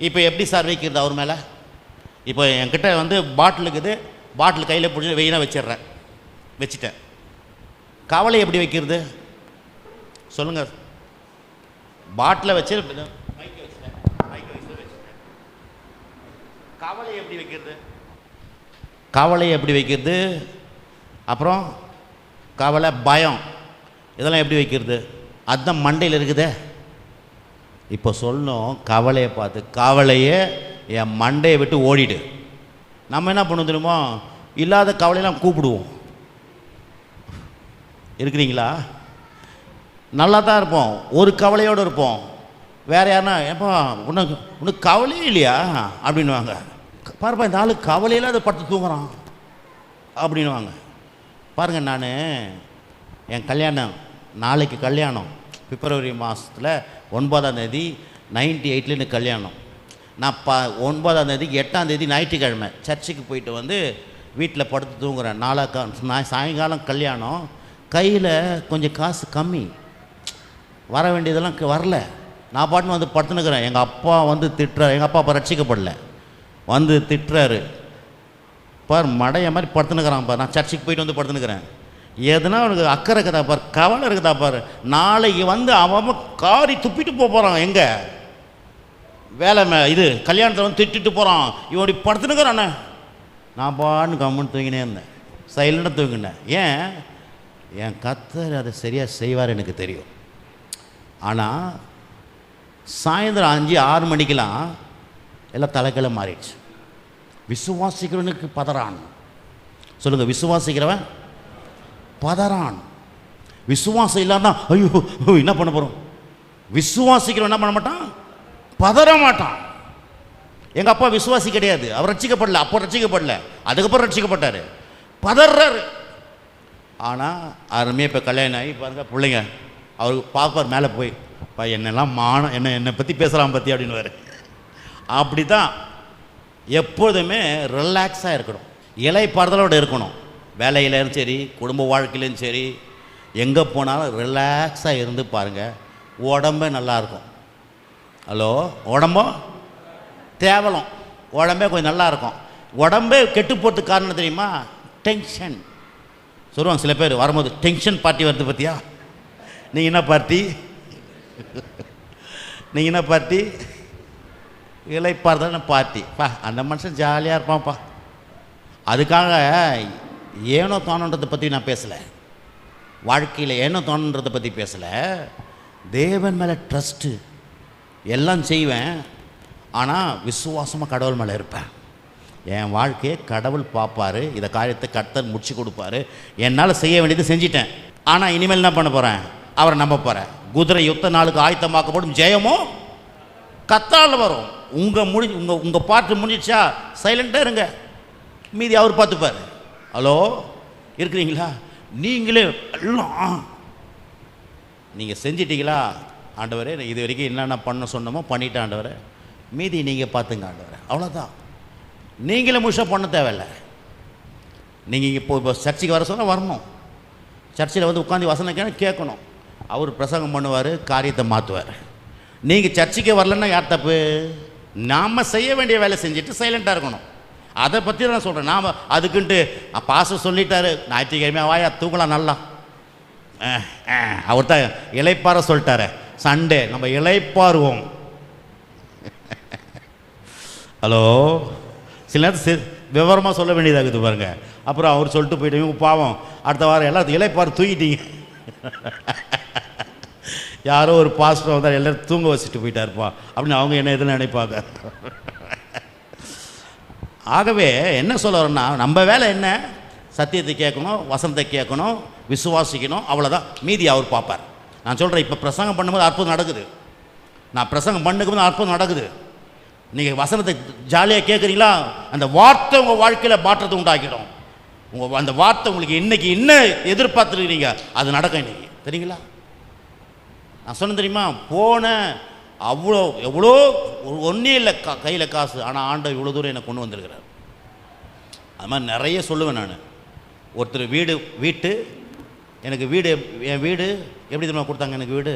இப்போ எப்படி சார் வைக்கிறது அவர் மேலே? இப்போ என்கிட்ட பாட்டில் இருக்குது, பாட்டில் கையில் பிடிச்சி வெயினாக வச்சிட்டேன். கவலை எப்படி வைக்கிறது சொல்லுங்கள்? பாட்டில் வச்சு கவலை எப்படி வைக்கிறது? கவலை எப்படி வைக்கிறது? அப்புறம் கவலை, பயம், இதெல்லாம் எப்படி வைக்கிறது? அதுதான் மண்டையில் இருக்குதே. இப்போ சொல்லணும், கவலையை பார்த்து, கவலையே என் மண்டையை விட்டு ஓடிடு. நம்ம என்ன பண்ண தெரியுமோ, இல்லாத கவலையெல்லாம் கூப்பிடுவோம். இருக்கிறீங்களா? நல்லா தான் இருப்போம், ஒரு கவலையோடு இருப்போம். வேறு யாருன்னா, ஏப்பா உனக்கு கவலையே இல்லையா அப்படின்வாங்க. பாருப்பா, இந்த ஆளு கவலையில் அதை படுத்து தூங்குறான் அப்படின்வாங்க. பாருங்கள், நான் என் கல்யாணம், நாளைக்கு கல்யாணம், பிப்ரவரி மாதத்தில் 9ஆம் தேதி 98 எனக்கு கல்யாணம். நான் 9ஆம் தேதிக்கு 8ஆம் தேதி ஞாயிற்றுக்கிழமை சர்ச்சுக்கு போயிட்டு வீட்டில் படுத்து தூங்குறேன். சாயங்காலம் கல்யாணம். கையில் கொஞ்சம் காசு கம்மி, வர வேண்டியதெல்லாம் வரல. நான் பாட்டுன்னு படுத்துனுக்கிறேன். எங்கள் அப்பா திட்டுறாரு. எங்கள் அப்பா ரட்சிக்கப்படலை, திட்டுறாரு. பார், மடைய மாதிரி படுத்துனுக்கிறான் பார். நான் சர்ச்சுக்கு போயிட்டு படுத்துனுக்கிறேன். எதுனா அவனுக்கு அக்கறை இருக்குதா பார், கவலை இருக்குதா பார். நாளைக்கு அவன் காரி துப்பிட்டு போகிறான். எங்கே வேலை இது கல்யாணத்தில் திட்டுட்டு போகிறான். இவன் இப்படி படுத்துனுக்கிறானே. நான் பாட்டுன்னு கம்முன்னு தூங்கினே இருந்தேன், சைலண்டாக தூங்கினேன். ஏன்? என் கர்த்தர் அதை சரியாக செய்வார் எனக்கு தெரியும். ஆனால் சாயந்தரம் 5-6 மணிக்கெலாம் எல்லாம் தலைக்கீழ மாறிடுச்சு. விசுவாசிக்கிறவனுக்கு பதறான். சொல்லுங்கள், விசுவாசிக்கிறவன் பதறான். விசுவாசம் இல்லாம ஐயோ என்ன பண்ண போகிறோம்? விசுவாசிக்கிறவன் என்ன பண்ண மாட்டான்? பதற மாட்டான். எங்கள் அப்பா விசுவாசி கிடையாது, அவர் ரட்சிக்கப்படல. அப்போ ரட்சிக்கப்படல, அதுக்கப்புறம் ரட்சிக்கப்பட்டார். பதறாரு. ஆனால் அருமையாக இப்போ கல்யாணம் ஆகி பாருங்க, பிள்ளைங்க அவருக்கு பார்ப்பார் மேலே போய், என்னெல்லாம் என்னை பற்றி பேசுகிறான் பற்றி அப்படின்னு. அப்படி தான் எப்பொழுதுமே ரிலாக்ஸாக இருக்கணும், இலைப்பாறுதலோடு இருக்கணும். வேலையிலும் சரி, குடும்ப வாழ்க்கையிலும் சரி, எங்கே போனாலும் ரிலாக்ஸாக இருந்து பாருங்கள், உடம்பே நல்லாயிருக்கும். ஹலோ, உடம்போ தேவலம், உடம்பே கொஞ்சம் நல்லாயிருக்கும். உடம்பே கெட்டு போகிறதுக்கு காரணம் தெரியுமா? டென்ஷன் சொல்லுவாங்க சில பேர் வரும்போது, டென்ஷன் பார்ட்டி வருது பார்த்தியா? நீங்கள் என்ன பார்ட்டி? நீங்கள் என்ன பார்ட்டி? இலைப்பாறுதல் பார்ட்டி. அந்த மனுஷன் ஜாலியாக இருப்பான்ப்பா. அதுக்காக ஏனோ தோணுன்றதை பற்றி நான் பேசலை, வாழ்க்கையில் ஏனோ தோணுன்றதை பற்றி பேசலை. தேவன் மேலே ட்ரஸ்ட்டு, எல்லாம் செய்வேன், ஆனால் விசுவாசமாக கடவுள் மேலே இருப்பேன். என் வாழ்க்கையை கடவுள் பார்ப்பார், இதை காரியத்தை கர்த்தர் முடிச்சு கொடுப்பாரு. என்னால் செய்ய வேண்டியது செஞ்சிட்டேன், ஆனால் இனிமேல் என்ன பண்ண போகிறேன்? அவரை நம்ப போகிறேன். குதிரை யுத்த நாளுக்கு ஆயத்தமாக்கப்படும், ஜெயமோ கத்தால் வரும். உங்கள் பாட்டு முடிஞ்சிச்சா சைலண்டாக இருங்க, மீதி அவர் பார்த்துப்பார். ஹலோ, இருக்கிறீங்களா? நீங்களே எல்லாம் நீங்கள் செஞ்சிட்டீங்களா? ஆண்டவரே, இது வரைக்கும் என்னென்ன பண்ண சொன்னமோ பண்ணிட்டேன் ஆண்டவரே, மீதி நீங்கள் பார்த்துங்க ஆண்டவரே. அவ்வளோதான். நீங்களே முழுசாக பண்ண தேவையில்லை. நீங்கள் இப்போ சர்ச்சுக்கு வர சொன்னால் வரணும், சர்ச்சில் உட்காந்து வசனம் கேட்கணும். அவர் பிரசங்கம் பண்ணுவார், காரியத்தை மாற்றுவார். நீங்கள் சர்ச்சைக்கு வரலன்னா யார் தப்பு? நாம் செய்ய வேண்டிய வேலை செஞ்சுட்டு சைலண்ட்டாக இருக்கணும். அதை பற்றி தான் சொல்கிறேன். நாம் அதுக்குன்ட்டு பாஸ்டர் சொல்லிட்டாரு ஞாயிற்றுக்கிழமை வாயா தூங்கலாம் நல்லா, அவர் தான் இளைப்பார சொல்லிட்டாரு, சண்டே நம்ம இளைப்பாருவோம். ஹலோ, சில நேரத்தில் விவரமாக சொல்ல வேண்டியதாகுது பாருங்க. அப்புறம் அவர் சொல்லிட்டு போயிட்டு பாவம் அடுத்த வாரம் எல்லாத்தையும் இளைப்பார் தூங்கிட்டீங்க. யாரோ ஒரு பாஸ்டர் வந்தால் எல்லோரும் தூங்க வச்சுட்டு போயிட்டாருப்பா அப்படின்னு அவங்க என்ன எதுன்னு நினைப்பாங்க. ஆகவே என்ன சொல்ல வரேன்னா, நம்ம வேலை என்ன? சத்தியத்தை கேட்கணும், வசனத்தை கேட்கணும், விசுவாசிக்கணும், அவ்வளோதான். மீதி அவர் பார்ப்பார். நான் சொல்கிறேன், இப்போ பிரசங்கம் பண்ணும்போது அற்புதம் நடக்குது. நான் பிரசங்கம் பண்ணும்போது அற்புதம் நடக்குது. நீங்கள் வசனத்தை ஜாலியாக கேட்குறீங்களா, அந்த வார்த்தை உங்கள் வாழ்க்கையில் மாற்றத்தை உண்டாக்கிடும். அந்த வார்த்தை உங்களுக்கு இன்றைக்கி என்ன எதிர்பார்த்துருக்கிறீங்க அது நடக்கும் இன்றைக்கி, தெரியுங்களா? நான் சொன்ன தெரியுமா, போன அவ்வளோ எவ்வளோ ஒன்றே இல்லை கையில் காசு, ஆனால் ஆண்டவர் இவ்வளோ தூரம் என்னை கொண்டு வந்திருக்கிறார். அது மாதிரி நிறைய சொல்லுவேன் நான். ஒருத்தர் எனக்கு வீடு என் வீடு எப்படி தெரியுமா கொடுத்தாங்க? எனக்கு வீடு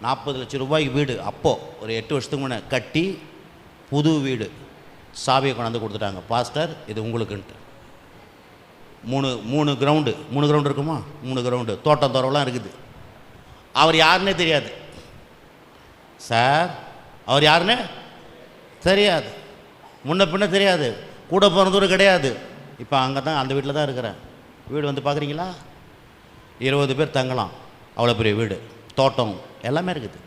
40 லட்சம் ரூபாய்க்கு வீடு. அப்போது ஒரு 8 வருஷத்துக்கு முன்னே கட்டி புது வீடு சாவியை கொண்டாந்து கொடுத்துட்டாங்க. பாஸ்டர் இது உங்களுக்குன்ட்டு. 3 கிரவுண்டு இருக்குமா? 3 கிரவுண்டு தோட்டம் தோறவெல்லாம் இருக்குது. அவர் யாருன்னே தெரியாது சார், அவர் யாருன்னு தெரியாது, முன்ன பின்ன தெரியாது, கூட பிறந்தவரும் கிடையாது. இப்போ அங்கே தான் அந்த வீட்டில் தான் இருக்கிறேன். வீடு வந்து பார்க்குறீங்களா, 20 பேர் தங்கலாம், அவ்வளோ பெரிய வீடு, தோட்டம் எல்லாமே இருக்குது.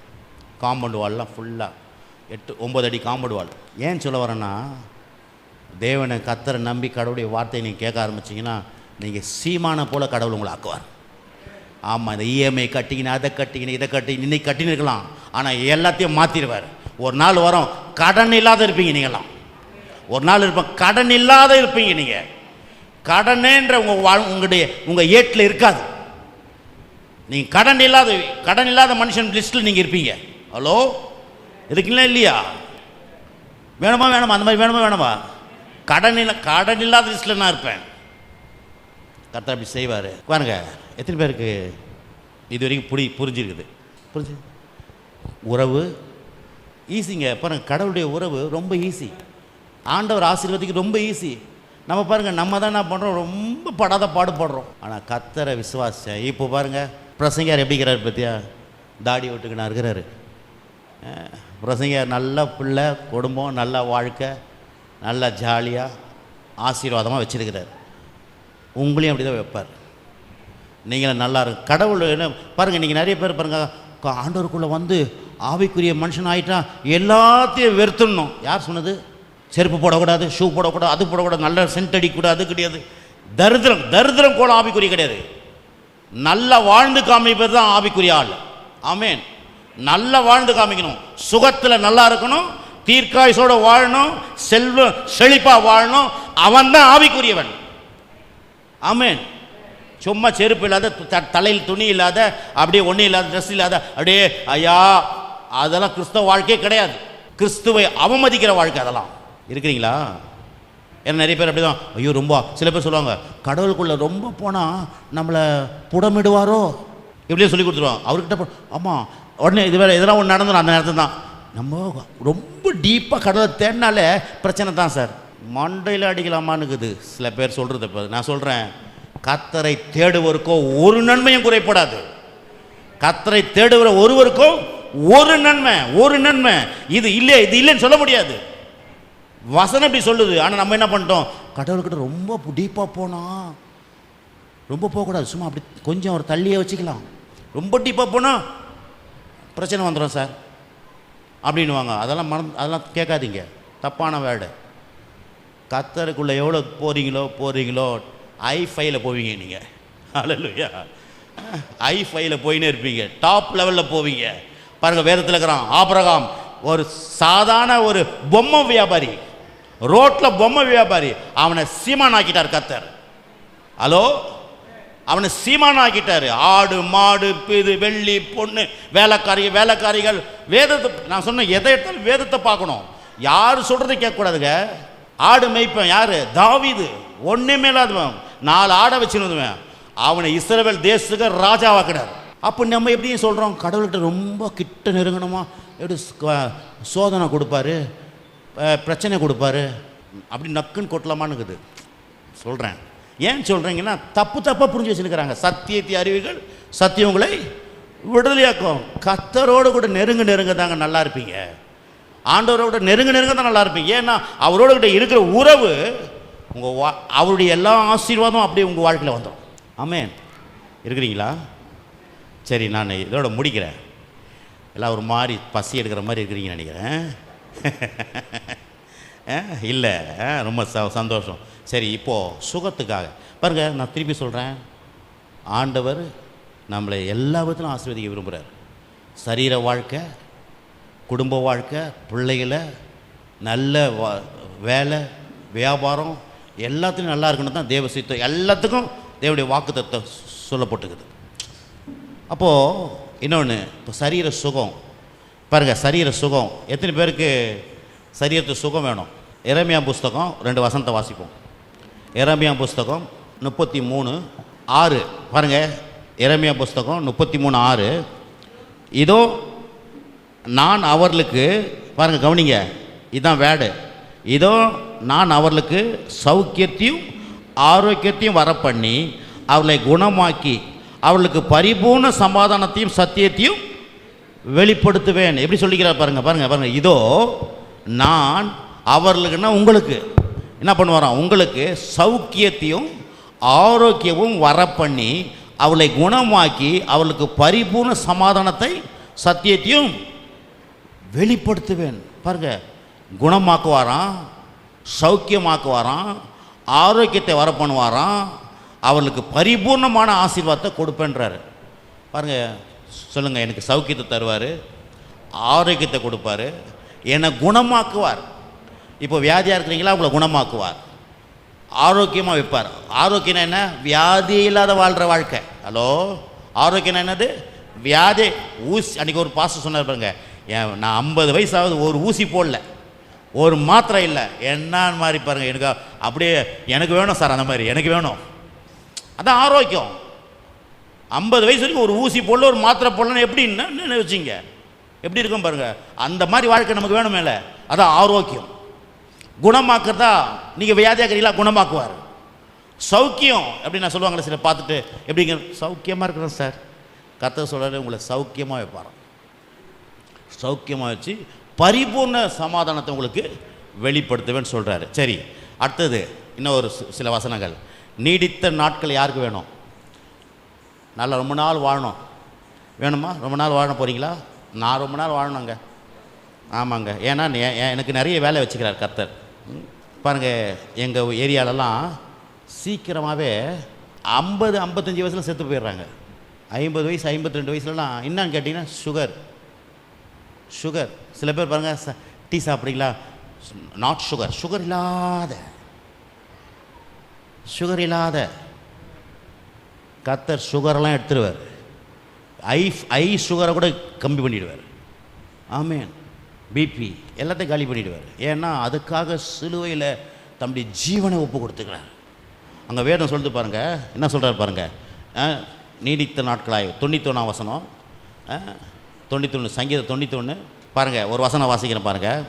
காம்பவுண்ட் வால்லாம் ஃபுல்லாக 8-9 அடி காம்பவுண்ட் வால். ஏன் சொல்ல வரேன்னா, தேவனை கத்தரை நம்பி கடவுளுடைய வார்த்தையை நீங்கள் கேட்க ஆரம்பிச்சிங்கன்னா நீங்கள் சீமான போல் கடவுள் உங்களை ஆக்குவார். ஆமாம், இந்த இஎம்ஐ கட்டிக்கின்னு அதை கட்டிக்கின்னு இதை கட்டிக்கின்னு இன்னைக்கு கட்டின்னு இருக்கலாம், ஆனால் எல்லாத்தையும் மாற்றிடுவார். ஒரு நாள் வரும் கடன் இல்லாத இருப்பீங்க. நீங்களாம் ஒரு நாள் கடன் இல்லாத இருப்பீங்க. நீங்கள் கடனேன்ற உங்கள் ஏட்டில் இருக்காது. நீங்கள் கடன் இல்லாத மனுஷன் லிஸ்ட்டில் நீங்கள் இருப்பீங்க. ஹலோ, இருக்குங்களா இல்லையா? வேணுமா? அந்த மாதிரி வேணுமா? கடன் இல்லாத லிஸ்ட்டில் நான் இருப்பேன். கர்த்தர் அப்படி செய்வார். பாருங்க, எத்தனை பேருக்கு இது வரைக்கும் புரிஞ்சிருக்குது? உறவு ஈஸிங்க. பாருங்கள், கடவுளுடைய உறவு ரொம்ப ஈஸி. ஆண்டவர் ஆசீர்வதிக்கு ரொம்ப ஈஸி. நம்ம பாருங்கள், நம்ம தான் என்ன பண்ணுறோம், ரொம்ப படாத பாடுபடுறோம். ஆனால் கர்த்தரை விசுவாசம். இப்போ பாருங்கள், பிரசங்கியார் எப்படி இருக்கிறார் பற்றியா? தாடி விட்டுக்கினா இருக்கிறாரு. பிரசங்கியார் நல்ல பிள்ளை, குடும்பம், நல்ல வாழ்க்கை, நல்லா ஜாலியாக ஆசீர்வாதமாக வச்சுருக்கிறார். உங்களையும் அப்படி தான் வைப்பார். நீங்களும் நல்லா இருக்கும். கடவுள் என்ன பாருங்கள், நீங்கள் நிறைய பேர் பாருங்கள், ஆண்டவருக்குள்ளே வந்து ஆவிக்குரிய மனுஷன் ஆகிட்டா எல்லாத்தையும் வெறுத்துடணும். யார் சொன்னது? செருப்பு போடக்கூடாது, ஷூ போடக்கூடாது, அது போடக்கூடாது, நல்ல சென்ட் அடிக்கக்கூடாது, அது கிடையாது. தரித்திரம் கூட ஆவிக்குரிய கிடையாது. நல்லா வாழ்ந்து காமிப்பது தான் ஆவிக்குரிய ஆள். ஆமேன். நல்லா வாழ்ந்து காமிக்கணும், சுகத்தில் நல்லா இருக்கணும், தீர்க்காயுசோடு வாழணும், செழிப்பாக வாழணும். அவன் தான் ஆவிக்குரியவன். ஆமேன். சும்மா செருப்பு இல்லாத, தலையில் துணி இல்லாத, அப்படியே ஒன்றும் இல்லாத, ட்ரெஸ் இல்லாத, அப்படியே ஐயா, அதெல்லாம் கிறிஸ்தவ வாழ்க்கையே கிடையாது. கிறிஸ்துவை அவமதிக்கிற வாழ்க்கை அதெல்லாம். இருக்கிறீங்களா? ஏன்னா நிறைய பேர் அப்படி தான். ஐயோ, ரொம்ப சில பேர் சொல்லுவாங்க, கடவுளுக்குள்ளே ரொம்ப போனால் நம்மளை புடமிடுவாரோ எப்படியே சொல்லி கொடுத்துருவாங்க அவர்கிட்ட. ஆமாம், உடனே இது வேறு இதெல்லாம் ஒன்று நடந்துடும். அந்த நேரத்தில் தான் நம்ம ரொம்ப டீப்பாக கடவுளை தேடினாலே பிரச்சனை தான் சார். மண்டையில் அடிக்கலாமான்னுக்குது சில பேர் சொல்கிறது. இப்போ நான் சொல்கிறேன், கர்த்தரை தேடுவருக்கோ ஒரு நன்மையும் குறைப்படாது. கர்த்தரை தேடுகிற ஒருவருக்கும் ஒரு நன்மை. இது இல்லைன்னு சொல்ல முடியாது. வசனம் இப்படி சொல்லுது. ஆனால் நம்ம என்ன பண்ணிட்டோம், கடவுள்கிட்ட ரொம்ப டீப்பாக போனால், ரொம்ப போகக்கூடாது, சும்மா அப்படி கொஞ்சம் ஒரு தள்ளியே வச்சுக்கலாம். ரொம்ப டீப்பாக போனால் பிரச்சனை வந்துடும் சார் அப்படின்வாங்க. அதெல்லாம் கேட்காதீங்க, தப்பான வேர்டு. கர்த்தருக்குள்ளே எவ்வளோ போகிறீங்களோ I5 போவீங்க நீங்கள். அல்லேலூயா. I5 போயினே இருப்பீங்க, டாப் லெவலில் போவீங்க. பாருங்கள், வேதத்தில் இருக்கிறான் ஆபிரகாம், ஒரு சாதாரண ஒரு பொம்மை வியாபாரி, ரோட்டில் பொம்மை வியாபாரி. அவனை சீமான் ஆக்கிட்டார் கர்த்தர். ஹலோ, அவனை சீமான் ஆக்கிட்டார். ஆடு மாடு இது வெள்ளி பொண்ணு வேலைக்காரிகள். வேதத்தை நான் சொன்ன எதை எடுத்தாலும் வேதத்தை பார்க்கணும். யார் சொல்கிறத கேட்கக்கூடாதுங்க. ஆடு மேய்ப்பேன் யார்? தாவீது. ஒன்றுமே இல்லாதவன், 4 ஆடை வச்சுருந்துவேன். அவனை இஸ்ரவேல் தேசத்துக்கு ராஜாவாக்கினார். அப்போ நம்ம எப்படியும் சொல்கிறோம், கடவுள்கிட்ட ரொம்ப கிட்ட நெருங்கணுமா, எப்படி சோதனை கொடுப்பாரு, பிரச்சனை கொடுப்பாரு, அப்படி நக்குன்னு கொட்டலாமான்னுக்குது சொல்கிறேன். ஏன் சொல்கிறீங்கன்னா தப்பாக புரிஞ்சு வச்சுருக்கிறாங்க. சத்தியத்தை அறிவீர்கள், சத்தியம் உங்களை விடுதலையாக்கும். கர்த்தரோடு கூட நெருங்க தாங்க நல்லா இருப்பீங்க. ஆண்டவரோட நெருங்க தான் நல்லா இருப்பீங்க. ஏன்னா அவரோட கிட்ட இருக்கிற உறவு உங்கள் அவருடைய எல்லா ஆசீர்வாதம் அப்படியே உங்கள் வாழ்க்கையில் வந்துடும். ஆமென். இருக்கிறீங்களா? சரி, நான் இதோட முடிக்கிறேன். எல்லாம் ஒரு மாதிரி பசி எடுக்கிற மாதிரி இருக்கிறீங்கன்னு நினைக்கிறேன். இல்லை, ரொம்ப சந்தோஷம். சரி, இப்போது சுகத்துக்காக பாருங்கள், நான் திருப்பி சொல்கிறேன், ஆண்டவர் நம்மளை எல்லா விதத்திலும் ஆசீர்வதிக்க விரும்புகிறார். சரீர வாழ்க்கை, குடும்ப வாழ்க்கை, பிள்ளைகளை, நல்ல வேலை, வியாபாரம், எல்லாத்துலையும் நல்லா இருக்கணும் தான் தேவ சித்தம். எல்லாத்துக்கும் தேவனுடைய வாக்குத்தத்தம் சொல்லப்பட்டுக்குது. அப்போது இன்னொன்று, இப்போ சரீர சுகம் பாருங்கள், சரீர சுகம் எத்தனை பேருக்கு சரீரத்து சுகம் வேணும்? எரேமியா புஸ்தகம் 2 வசனத்தை வாசிப்போம். எரேமியா புஸ்தகம் 33:6 பாருங்கள். எரேமியா புஸ்தகம் 33:6. இதோ நான் அவர்களுக்கு, பாருங்கள் கவனிங்க, இதுதான் வேடு. இதோ நான் அவர்களுக்கு சௌக்கியத்தையும் ஆரோக்கியத்தையும் வரப்பண்ணி அவர்களை குணமாக்கி அவர்களுக்கு பரிபூர்ண சமாதானத்தையும் சத்தியத்தையும் வெளிப்படுத்துவேன். எப்படி சொல்லிக்கிறார் பாருங்க. இதோ நான் அவர்களுக்குன்னா உங்களுக்கு என்ன பண்ணுவாராம்? உங்களுக்கு சௌக்கியத்தையும் ஆரோக்கியமும் வரப்பண்ணி அவளை குணமாக்கி அவளுக்கு பரிபூர்ண சமாதானத்தை சத்தியத்தையும் வெளிப்படுத்துவேன். பாருங்க, குணமாக்குவாராம், சௌக்கியமாக்குவாராம், ஆரோக்கியத்தை வர பண்ணுவாராம், அவளுக்கு பரிபூர்ணமான ஆசீர்வாதத்தை கொடுப்பேன்றாரு. பாருங்க, சொல்லுங்கள், எனக்கு சௌக்கியத்தை தருவார், ஆரோக்கியத்தை கொடுப்பார், என்னை குணமாக்குவார். இப்போ வியாதியாக இருக்கிறீங்களா, உங்களை குணமாக்குவார், ஆரோக்கியமாக வைப்பார். ஆரோக்கியம் என்ன? வியாதி இல்லாத வாழ்கிற வாழ்க்கை. ஹலோ, ஆரோக்கியம் என்னது? வியாதி. ஊசி, அன்றைக்கி ஒரு பாஸ்டர் சொன்னார் பாருங்க, நான் 50 வயசாவது ஒரு ஊசி போடல, ஒரு மாத்திரை இல்லை, என்னான்னு மாதிரி பாருங்கள். எனக்கு அப்படியே எனக்கு வேணும் சார், அந்த மாதிரி எனக்கு வேணும். அதான் ஆரோக்கியம். 50 வயசு வரைக்கும் ஒரு ஊசி போடல, ஒரு மாத்திரை போடலன்னு எப்படின்னு வச்சிங்க, எப்படி இருக்கும் பாருங்கள். அந்த மாதிரி வாழ்க்கை நமக்கு வேணும் மேலே. அதான் ஆரோக்கியம். குணமாக்குறதா, நீங்கள் வியாதியாக இருக்கிறீங்களா, குணமாக்குவார். சௌக்கியம் எப்படி நான் சொல்லுவாங்களே சில பார்த்துட்டு, எப்படிங்க சௌக்கியமாக இருக்கிறேன் சார், கர்த்தர் சொல்கிறாரு உங்களை சௌக்கியமாக வைப்பாராம். சௌக்கியமாக வச்சு பரிபூர்ண சமாதானத்தை உங்களுக்கு வெளிப்படுத்துவேன்னு சொல்கிறாரு. சரி, அடுத்தது இன்னும் ஒரு சில வசனங்கள். நீடித்த நாட்கள் யாருக்கு வேணும்? நல்லா ரொம்ப நாள் வாழணும் வேணுமா? ரொம்ப நாள் வாழ போகிறீங்களா? நான் ரொம்ப நாள் வாழணுங்க. ஆமாங்க, ஏன்னா எனக்கு நிறைய வேலை வச்சுக்கிறார் கர்த்தர். பாருங்கள், எங்கள் ஏரியாலெலாம் சீக்கிரமாகவே 50-55 வயசில் செத்து போயிடுறாங்க. 50 வயசு 52 வயசுலலாம் என்னன்னு கேட்டிங்கன்னா சுகர். சில பேர் பாருங்கள், டீ சாப்பிட்றீங்களா, நாட் சுகர் இல்லாத கர்த்தர் சுகரெல்லாம் எடுத்துருவார். ஐ சுகரை கூட கம்மி பண்ணிடுவார். ஆமேன். பிபி எல்லாத்தையும் காலி பண்ணிடுவார். ஏன்னா அதுக்காக சிலுவையில் தம்முடைய ஜீவனை ஒப்பு கொடுத்துக்கிறார். அங்கே வேதம் சொல்லிட்டு பாருங்கள், என்ன சொல்கிறார் பாருங்கள். நீடித்த நாட்களாய் 91 வசனம், 91 சங்கீதம் 91 பாருங்கள். ஒரு வசனம் வாசிக்கிறேன் பாருங்கள்,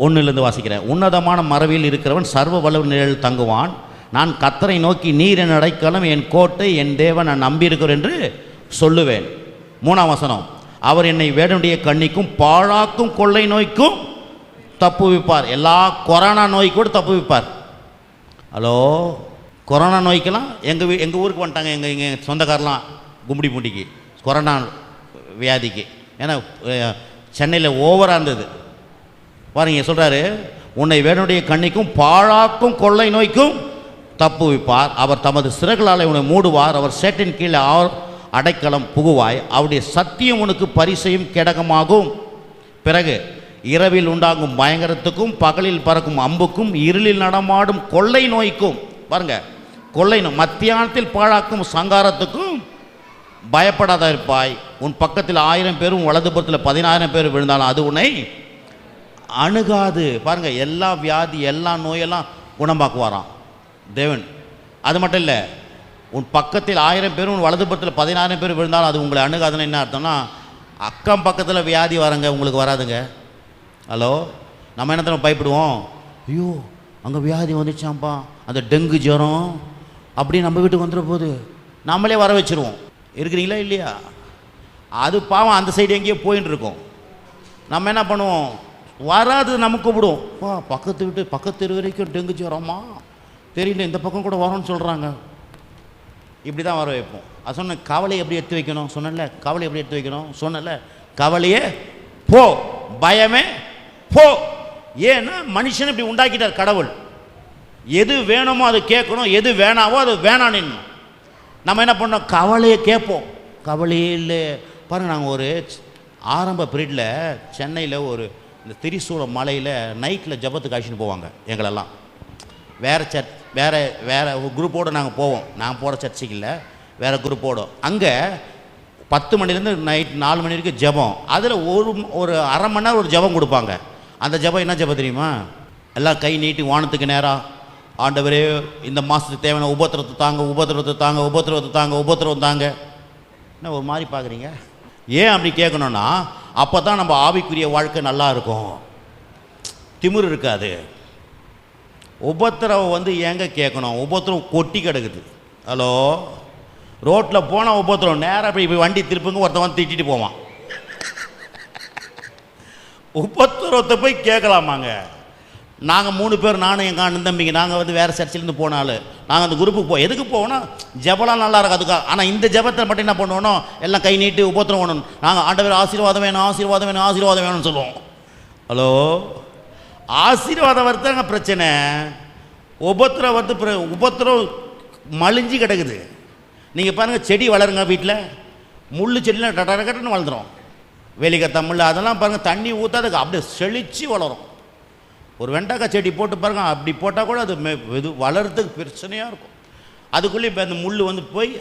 1லேருந்து வாசிக்கிறேன். உன்னதமான மறைவில் இருக்கிறவன் சர்வ வல்லவர் நிழலில் தங்குவான். நான் கர்த்தரை நோக்கி நீர் என் அடைக்கலம், என் கோட்டை, என் தேவன், நான் நம்பியிருக்கிறேன் என்று சொல்லுவேன். 3ஆம் வசனம், அவர் என்னை வேடனுடைய கண்ணிக்கும் பாழாக்கும் கொள்ளை நோய்க்கும் தப்புவிப்பார். எல்லா கொரோனா நோய்க்கு கூட தப்புவிப்பார். ஹலோ, கொரோனா நோய்க்கெல்லாம் எங்கள் ஊருக்கு வந்துட்டாங்க. எங்கள் சொந்தக்காரெலாம் கும்படி பூண்டிக்கு கொரோனா வியாதிக்கு. ஏன்னா சென்னையில் ஓவராக இருந்தது பாருங்க. சொல்கிறாரு, உன்னை வேடனுடைய கண்ணிக்கும் பாழாக்கும் கொள்ளை நோய்க்கும் தப்புவிப்பார். அவர் தமது சிறகுகளால் உன்னை மூடுவார். அவர் சேற்றின் கீழே அடைக்கலம் புகுவாய். அவருடைய சத்தியம் உனக்கு பரிசையும் கேடகமாகும். பிறகு இரவில் உண்டாகும் பயங்கரத்துக்கும் பகலில் பறக்கும் அம்புக்கும் இருளில் நடமாடும் கொள்ளை நோய்க்கும், பாருங்க, கொள்ளை நோய், மத்தியானத்தில் பாழாக்கும் சங்காரத்துக்கும் பயப்படாத இருப்பாய். உன் பக்கத்தில் 1000 பேரும் வலதுபுறத்தில் 10000 பேர் விழுந்தாலும் அது உன்னை அணுகாது. பாருங்க, எல்லா வியாதி எல்லா நோயெல்லாம் குணமாக்குவாராம் தேவன். அது மட்டும் இல்லை, உன் பக்கத்தில் 1000 பேர் உன் வலதுபுறத்தில் 16 பேர் விழுந்தாலும் அது உங்களை அணுகாதுன்னு என்ன அர்த்தம்னா, அக்கம் பக்கத்தில் வியாதி வரங்க உங்களுக்கு வராதுங்க. ஹலோ, நம்ம என்னத்தை பயப்படுவோம், ஐயோ அங்கே வியாதி வந்துச்சாம்ப்பா, அந்த டெங்கு ஜுரம் அப்படி நம்ம வீட்டுக்கு வந்துட போகுது, நம்மளே வர வச்சுருவோம். இருக்கிறீங்களா இல்லையா? அது பாவம் அந்த சைடு எங்கேயோ போயின்னு இருக்கோம். நம்ம என்ன பண்ணுவோம், வராது நமக்கு கூப்பிடுவோம், பக்கத்து வீட்டு பக்கத்து தெரு வரைக்கும் டெங்கு ஜுரமா தெரியல, இந்த பக்கம் கூட வரோன்னு சொல்கிறாங்க. இப்படி தான் வர வைப்போம். அது சொன்ன கவலையை எப்படி எடுத்து வைக்கணும் சொன்னல, கவலை எப்படி எடுத்து வைக்கணும் சொன்னல, கவலையே போ, பயமே போ. ஏன்னா மனுஷன் இப்படி உண்டாக்கிட்டார் கடவுள். எது வேணுமோ அது கேட்கணும், எது வேணாவோ அது வேணான்னு. நம்ம என்ன பண்ணோம், கவலையை கேட்போம். கவலையே இல்லை பாருங்கள். நாங்கள் ஒரு ஆரம்ப பீரியடில் சென்னையில் ஒரு இந்த திரிசூலம் மலையில் நைட்டில் ஜபத்துக்கு அழைச்சின்னு போவாங்க எங்களெல்லாம். வேறு வேறு குரூப்போடு நாங்கள் போவோம். நாங்கள் போகிற சர்ச்சுக்கு இல்லை, வேறு குரூப்போடு. அங்கே 10 மணிலேருந்து நைட் 4 மணி வரைக்கும் ஜபம். அதில் ஒரு அரை மணி நேரம் ஒரு ஜபம் கொடுப்பாங்க. அந்த ஜபம் என்ன ஜபம் தெரியுமா, எல்லாம் கை நீட்டி வானத்துக்கு நேராக, ஆண்டவரே இந்த மாதத்துக்கு தேவையான உபத்திரத்தை தாங்க, உபத்திரத்தை தாங்க, உபத்திரத்தை தாங்க, உபத்திரம் தாங்க. என்ன ஒரு மாதிரி பார்க்குறீங்க? ஏன் அப்படி கேட்கணுன்னா, அப்போ தான் நம்ம ஆவிக்குரிய வாழ்க்கை நல்லா இருக்கும், திமிரு இருக்காது. உபத்திரம் எங்கே கேட்கணும், உபத்திரம் கொட்டி கிடக்குது. ஹலோ, ரோட்டில் போனால் உபத்திரம், நேராக இப்படி வண்டி திருப்புங்க, ஒருத்தவன் திட்டிட்டு போவான். உபத்திரத்தை போய் கேட்கலாமாங்க? நாங்கள் 3 பேர், நானும் எங்கள் அண்ணன் தம்பிங்க, நாங்கள் வேறு சர்ச்சிலேருந்து போனாலும் நாங்கள் அந்த குரூப்புக்கு எதுக்கு போவோம்னா, ஜபலாம் நல்லா இருக்கும் அதுக்காக. ஆனால் இந்த ஜபத்தை மட்டும் என்ன பண்ணுவோம், எல்லாம் கை நீட்டு உபத்திரம் வேணும், நாங்கள் ஆண்டவர் ஆசீர்வாதம் வேணும், ஆசீர்வாதம் வேணும், ஆசீர்வாதம் வேணும்னு சொல்லுவோம். ஹலோ, ஆசீர்வாதம் வரதாங்க பிரச்சனை. உபத்திரம் உபத்திரம் மலிஞ்சு கிடக்குது. நீங்கள் பாருங்கள், செடி வளருங்க வீட்டில், முள் செடியில் கட்டன்னு வளர்ந்துடும். வேலிக்க தமிழ் அதெல்லாம் பாருங்கள், தண்ணி ஊற்றாதுக்கு அப்படியே செழித்து வளரும். ஒரு வெண்டைக்காய் செடி போட்டு பாருங்கள், அப்படி போட்டால் கூட அது இது வளர்கிறதுக்கு பிரச்சனையாக இருக்கும். அதுக்குள்ளே இப்போ அந்த முள் போய்,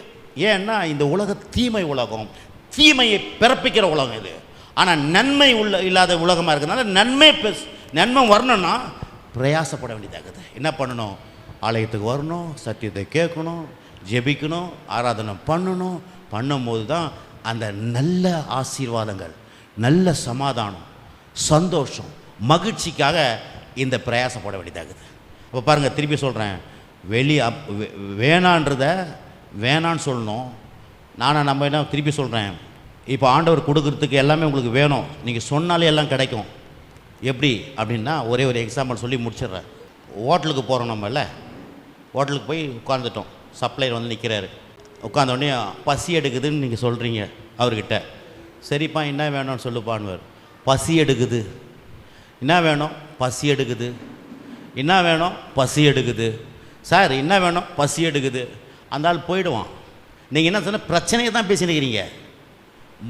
ஏன்னா இந்த உலகம் தீமை உலகம், தீமையை பிறப்பிக்கிற உலகம் இது. ஆனால் நன்மை இல்லாத உலகமாக இருக்கிறதுனால நன்மை வரணும்னா பிரயாசப்பட வேண்டியதாகுது. என்ன பண்ணணும், ஆலயத்துக்கு வரணும், சத்தியத்தை கேட்கணும், ஜெபிக்கணும், ஆராதனை பண்ணணும். பண்ணும்போது தான் அந்த நல்ல ஆசீர்வாதங்கள், நல்ல சமாதானம், சந்தோஷம், மகிழ்ச்சிக்காக இந்த பிரயாசப்பட வேண்டியதாகுது. இப்போ பாருங்கள், திருப்பி சொல்கிறேன், வேணான்றத வேணான்னு சொல்லணும். நம்ம என்ன திருப்பி சொல்கிறேன், இப்போ ஆண்டவர் கொடுக்கறதுக்கு எல்லாமே உங்களுக்கு வேணும், நீங்கள் சொன்னாலே எல்லாம் கிடைக்கும். எப்படி அப்படின்னா, ஒரே ஒரு எக்ஸாம்பிள் சொல்லி முடிச்சிடுறேன். ஹோட்டலுக்கு போகிறோம், நம்ம இல்லை ஹோட்டலுக்கு போய் உட்காந்துட்டோம், சப்ளையர் நிற்கிறாரு. உட்காந்தோடனே பசி எடுக்குதுன்னு நீங்கள் சொல்கிறீங்க அவர்கிட்ட. சரிப்பா என்ன வேணும்னு சொல்லுப்பான்வார். பசி எடுக்குது. என்ன வேணும்? பசி எடுக்குது. என்ன வேணும்? பசி எடுக்குது. சார் என்ன வேணும்? பசி எடுக்குது. அந்த ஆள் போயிடுவான். நீங்கள் என்ன சொன்ன, பிரச்சனையை தான் பேசினுக்கிறீங்க,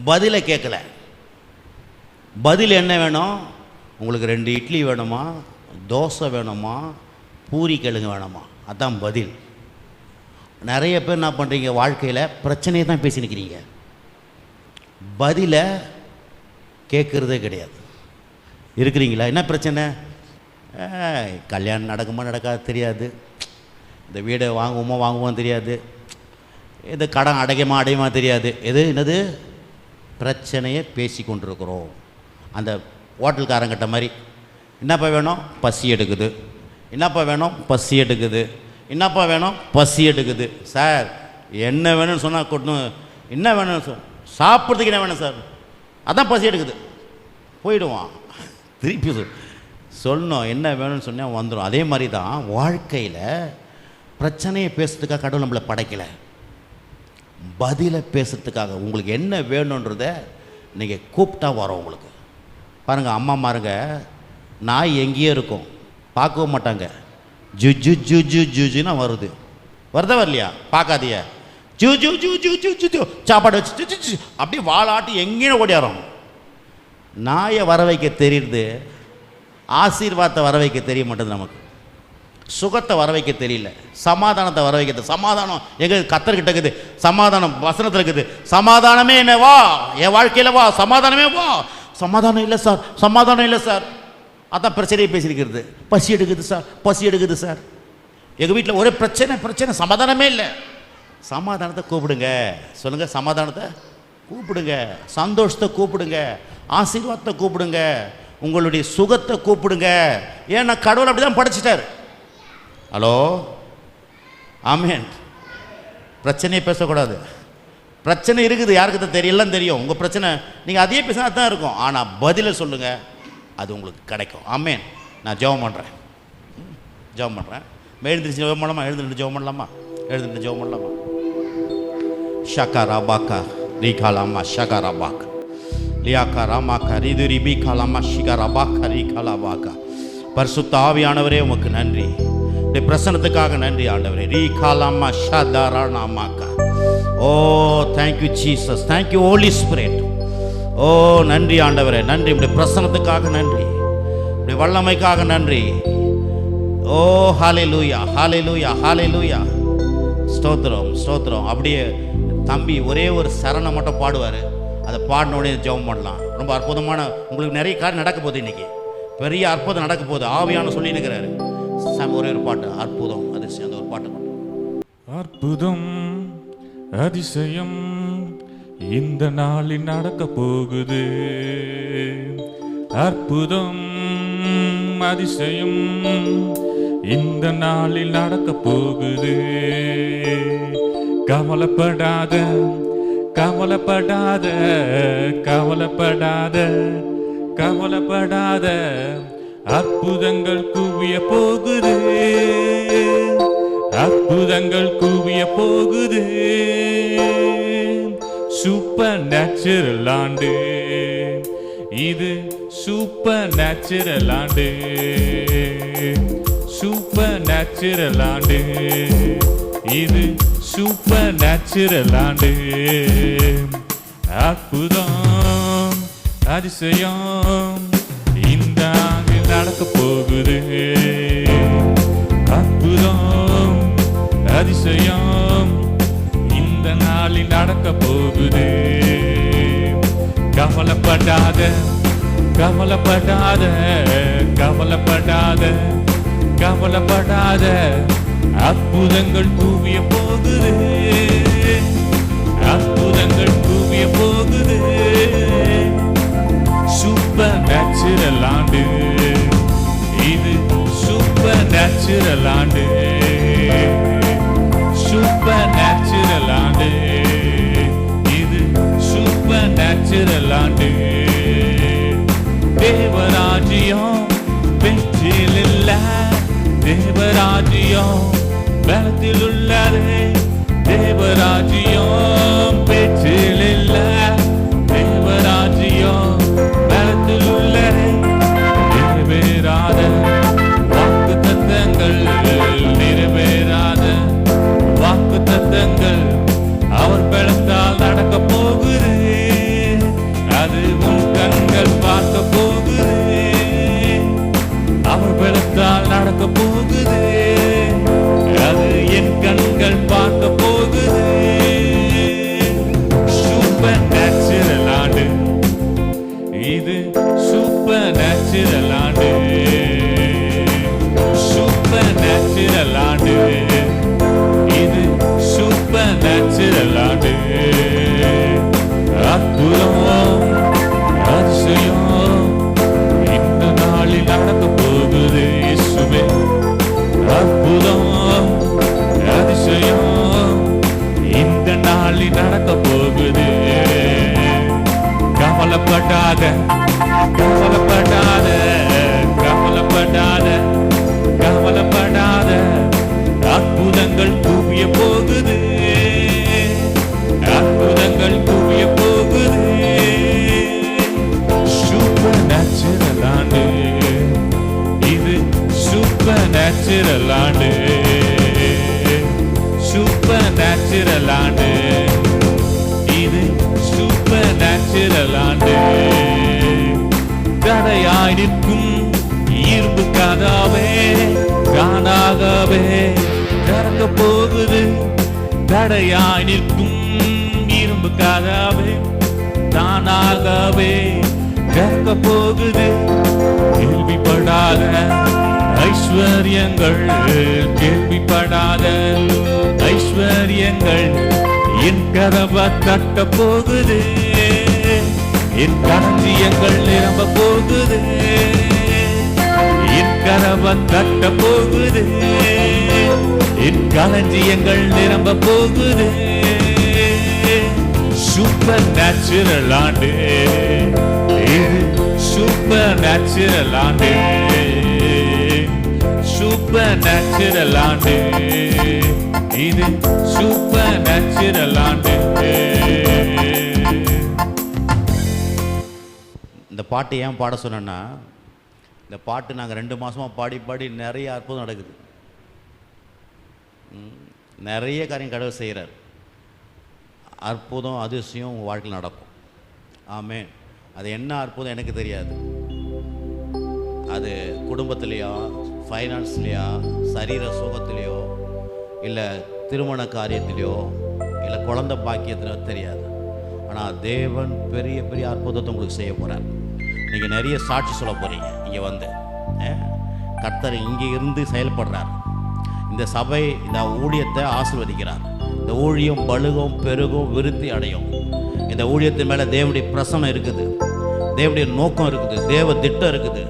பதிலை கேட்கல. பதில் என்ன வேணும் உங்களுக்கு? 2 இட்லி வேணுமா, தோசை வேணுமா, பூரி கிழங்கு வேணுமா? அதான் பதில். நிறைய பேர் என்ன பண்ணுறீங்க, வாழ்க்கையில் பிரச்சனையை தான் பேசினுக்கிறீங்க, பதிலை கேட்குறதே கிடையாது. இருக்கிறீங்களா? என்ன பிரச்சனை? கல்யாணம் நடக்குமா நடக்காது தெரியாது, இந்த வீடை வாங்குவோமோ தெரியாது, இது கடன் அடையுமா தெரியாது. என்னது பிரச்சனையை பேசி கொண்டிருக்கிறோம். அந்த ஹோட்டல்காரங்கிட்ட மாதிரி, என்னப்பா வேணும்? பசி எடுக்குது. என்னப்பா வேணும்? பசி எடுக்குது. என்னப்பா வேணும்? பசி எடுக்குது. சார் என்ன வேணும்னு சொன்னால் கொட்டணும். என்ன வேணும்னு சாப்பிட்றதுக்கு என்ன வேணும் சார்? அதான் பசி எடுக்குது. போயிடுவான். திருப்பி சொல்லணும், என்ன வேணும்னு சொன்னால் வந்துடும். அதே மாதிரி தான் வாழ்க்கையில் பிரச்சனையை பேசுறதுக்காக கடவுள் நம்மளை படைக்கலை, பதிலை பேசுறதுக்காக. உங்களுக்கு என்ன வேணுன்றத நீங்கள் கூப்பிட்டா வரோம் உங்களுக்கு. பாருங்கள், அம்மாமாருங்க நாய் எங்கேயே இருக்கும், பார்க்கவும் மாட்டாங்க, ஜுஜுன்னா வருது. வருதா வரலையா? பார்க்காதிய ஜூ சாப்பாடு வச்சு அப்படியே வாழாட்டி எங்கேயும் ஓடியாரோம். நாயை வர வைக்க தெரியுது, ஆசீர்வாதத்தை வர வைக்க தெரிய மாட்டேது நமக்கு. சுகத்தை வர வைக்க தெரியல, சமாதானத்தை வர வைக்கிறது. சமாதானம் எங்கே? கத்தர்கிட்ட இருக்குது. சமாதானம் வசனத்தில் இருக்குது. சமாதானமே என்ன வா, என் வாழ்க்கையில் வா, சமாதானமே வா. சமாதானம் இல்லை சார், சமாதானம் இல்லை சார். அதான் பிரச்சனையை பேசியிருக்கிறது. பசி எடுக்குது சார், பசி எடுக்குது சார். எங்கள் வீட்டில் ஒரே பிரச்சனை, சமாதானமே இல்லை. சமாதானத்தை கூப்பிடுங்க. சொல்லுங்க, சமாதானத்தை கூப்பிடுங்க, சந்தோஷத்தை கூப்பிடுங்க, ஆசீர்வாதத்தை கூப்பிடுங்க, உங்களுடைய சுகத்தை கூப்பிடுங்க. ஏன்னா கடவுள் அப்படி தான் படைச்சிட்டார். ஹலோ, ஆமென். பிரச்சனையை பேசக்கூடாது. பிரச்சனை இருக்குது, யாருக்கு தான் தெரியலாம் தெரியும். உங்கள் பிரச்சனை நீங்கள் அதே பேசினா தான் இருக்கும். ஆனால் பதிலை சொல்லுங்கள், அது உங்களுக்கு கிடைக்கும். ஆமென். நான் ஜெபம் பண்ணுறேன். எழுந்திரிச்சு ஜெபம் பண்ணலாமா? எழுந்துட்டு ஜெபம் பண்ணலாமா? ஷகா ராபாக்கா ரீகாலாமா ஷகா ராபாக்கா லியாக்கா ராமாக்கா ரிதுரி பீகாலாமா ஷிகா ராபாக்கா ரீகாலாபாக்கா. பரிசுத்த ஆவியானவரே உமக்கு நன்றி. பிரசன்னத்துக்காக நன்றி ஆண்டவரே. ரீகாலாமா ஷதாரானாமாக்கா. Oh thank you Jesus, thank you holy spirit. ஓ நன்றி ஆண்டவரே, நன்றி. இப்படி பிரசன்னத்துக்காக நன்றி, இப்படி வல்லமைக்காக நன்றி. ஓ ஹல்லேலூயா, ஹல்லேலூயா, ஹல்லேலூயா. ஸ்தோத்திரம். அப்படியே தம்பி ஒரே ஒரு சரணம் மட்டும் பாடுவார். அதை பாடினோடனே ஜெபம் பண்ணலாம். ரொம்ப அற்புதமான, உங்களுக்கு நிறைய காரியம் நடக்க போகுது. இன்னைக்கு பெரிய அற்புதம் நடக்க போகுது. ஆவியான சொல்லி இருக்கிறாரு. ஒரே ஒரு பாட்டு, அற்புதம் அதிசயம். அந்த ஒரு பாட்டு மட்டும். அற்புதம் அதிசயம் இந்த நாளில் நடக்க போகுது. அற்புதம் அதிசயம் இந்த நாளில் நடக்க போகுது. கவலைப்படாத, கவலைப்படாத, கவலைப்படாத, கவலைப்படாத. அற்புதங்கள் குவிய போகுது, அற்புதங்கள் குவிய போகுது. சூப்பர் நேச்சுரல் ஆண்டு இது, சூப்பர் நேச்சுரல் ஆண்டு, சூப்பர் நேச்சுரல் ஆண்டு இது, சூப்பர் நேச்சுரல் ஆண்டு. அற்புதம் அதிசயம் இந்த ஆண்டில் நடக்க போகுது. அற்புதம் அதிசயம் இந்த நாளில் நடக்க போகுது. கவலைப்படாத, கவலைப்படாத, கவலைப்படாத, கவலைப்படாத. அற்புதங்கள் குவிய போகுது, அற்புதங்கள் குவிய போகுது. சூப்பர் நேச்சுரல் ஆண்டு இது, சூப்பர் நேச்சுரல் ஆண்டு, சூப்பர் நேச்சுரல் ஆண்டு இது, சூப்பர் நேச்சுரல் ஆண்டு. தேவராஜ்யம் வெற்றியில் இல்ல, தேவராஜ்யம் பலத்தில் உள்ளதே. தேவராஜ்யம் பேச்சில் இல்ல, தேவராஜ்யம் பலத்தில் உள்ளதே. நிறைவேறாத வாக்கு தத்தங்கள், நிறைவேறாத வாக்கு தத்தங்கள் அவர் பலத்தால் நடக்க போகுது. அது உன் கண்கள் பார்க்க போகுது, அவர் பலத்தால் நடக்க போகுது. அது என் கண்கள் பார்க்க போகுது. சூப்பர் நேச்சுரல் ஆண்டு இது, சூப்பர் நேச்சுரல் ஆண்டு, சூப்பர் நேச்சுரல் ஆண்டு இது, சூப்பர் நேச்சுரல் ஆண்டு. அற்புதம் அதிசயம் இந்த நாளில் நடக்க போகுது. இயேசுவே, அற்புதம் அதிசயம் இந்த நாளில் நடக்க போகுது. கவலைப்படாத, கவலைப்படாத, கவலைப்படாத, கவலைப்படாத. அற்புதங்கள் குவிய போகுது, அற்புதங்கள் குவிய போகுது. சூப்பர் நேச்சுரல் ஆண்டு இது, சூப்பர் நேச்சுரல் ஆண்டு, சூப்பர் நேச்சுரல் ஆண்டு இது, சூப்பர் நேச்சுரல் ஆண்டு. தடையாய் நிற்கும் இரும்பு கதவே தானாகவே திறக்க போகுது. தடையாய் நிற்கும் இரும்பு கதவே தானாகவே திறக்க போகுது. கேள்விப்படாத ஐஸ்வர்யங்கள், கேள்விப்படாத ஐஸ்வர்ய காரியங்கள் என் கதவை தட்ட போகுது. என் களஞ்சியங்கள் நிரம்ப போகுது. என் கதவை தட்ட போகுது. என் களஞ்சியங்கள் நிரம்ப போகுது. சூப்பர் நேச்சுரல் ஆண்டு இது. சூப்பர் நேச்சுரல் ஆண்டு. சூப்பர் நேச்சுரல் ஆண்டு இது. சூப்பர் நேச்சுரல் ஆண்டு. இந்த பாட்டு ஏன் பாட சொன்னேன்னா, இந்த பாட்டு நாங்கள் 2 மாதமாக பாடி பாடி நிறைய அற்புதம் நடக்குது. நிறைய காரியம் கடவுள் செய்கிறார். அற்புதம் அதிசயம் உங்கள் வாழ்க்கையில் நடக்கும். ஆமென். அது என்ன அற்புதம் எனக்கு தெரியாது. அது குடும்பத்திலையோ, ஃபைனான்ஸ்லையா, சரீர சுகத்திலையோ, இல்லை திருமண காரியத்திலையோ, இல்லை குழந்தை பாக்கியத்திலையோ தெரியாது. ஆனால் தேவன் பெரிய பெரிய அற்புதத்தை உங்களுக்கு செய்ய போகிறார். நீங்கள் நிறைய சாட்சி சொல்ல போகிறீங்க. இங்கே வந்து கர்த்தர் இங்கே இருந்து செயல்படுறார். இந்த சபை இந்த ஊழியத்தை ஆசீர்வதிக்கிறார். இந்த ஊழியம் பலுகும் பெருகும் விருத்தி அடையும். இந்த ஊழியத்தின் மேலே தேவனுடைய பிரசன்னம் இருக்குது. தேவனுடைய நோக்கம் இருக்குது. தேவ திட்டம் இருக்குது.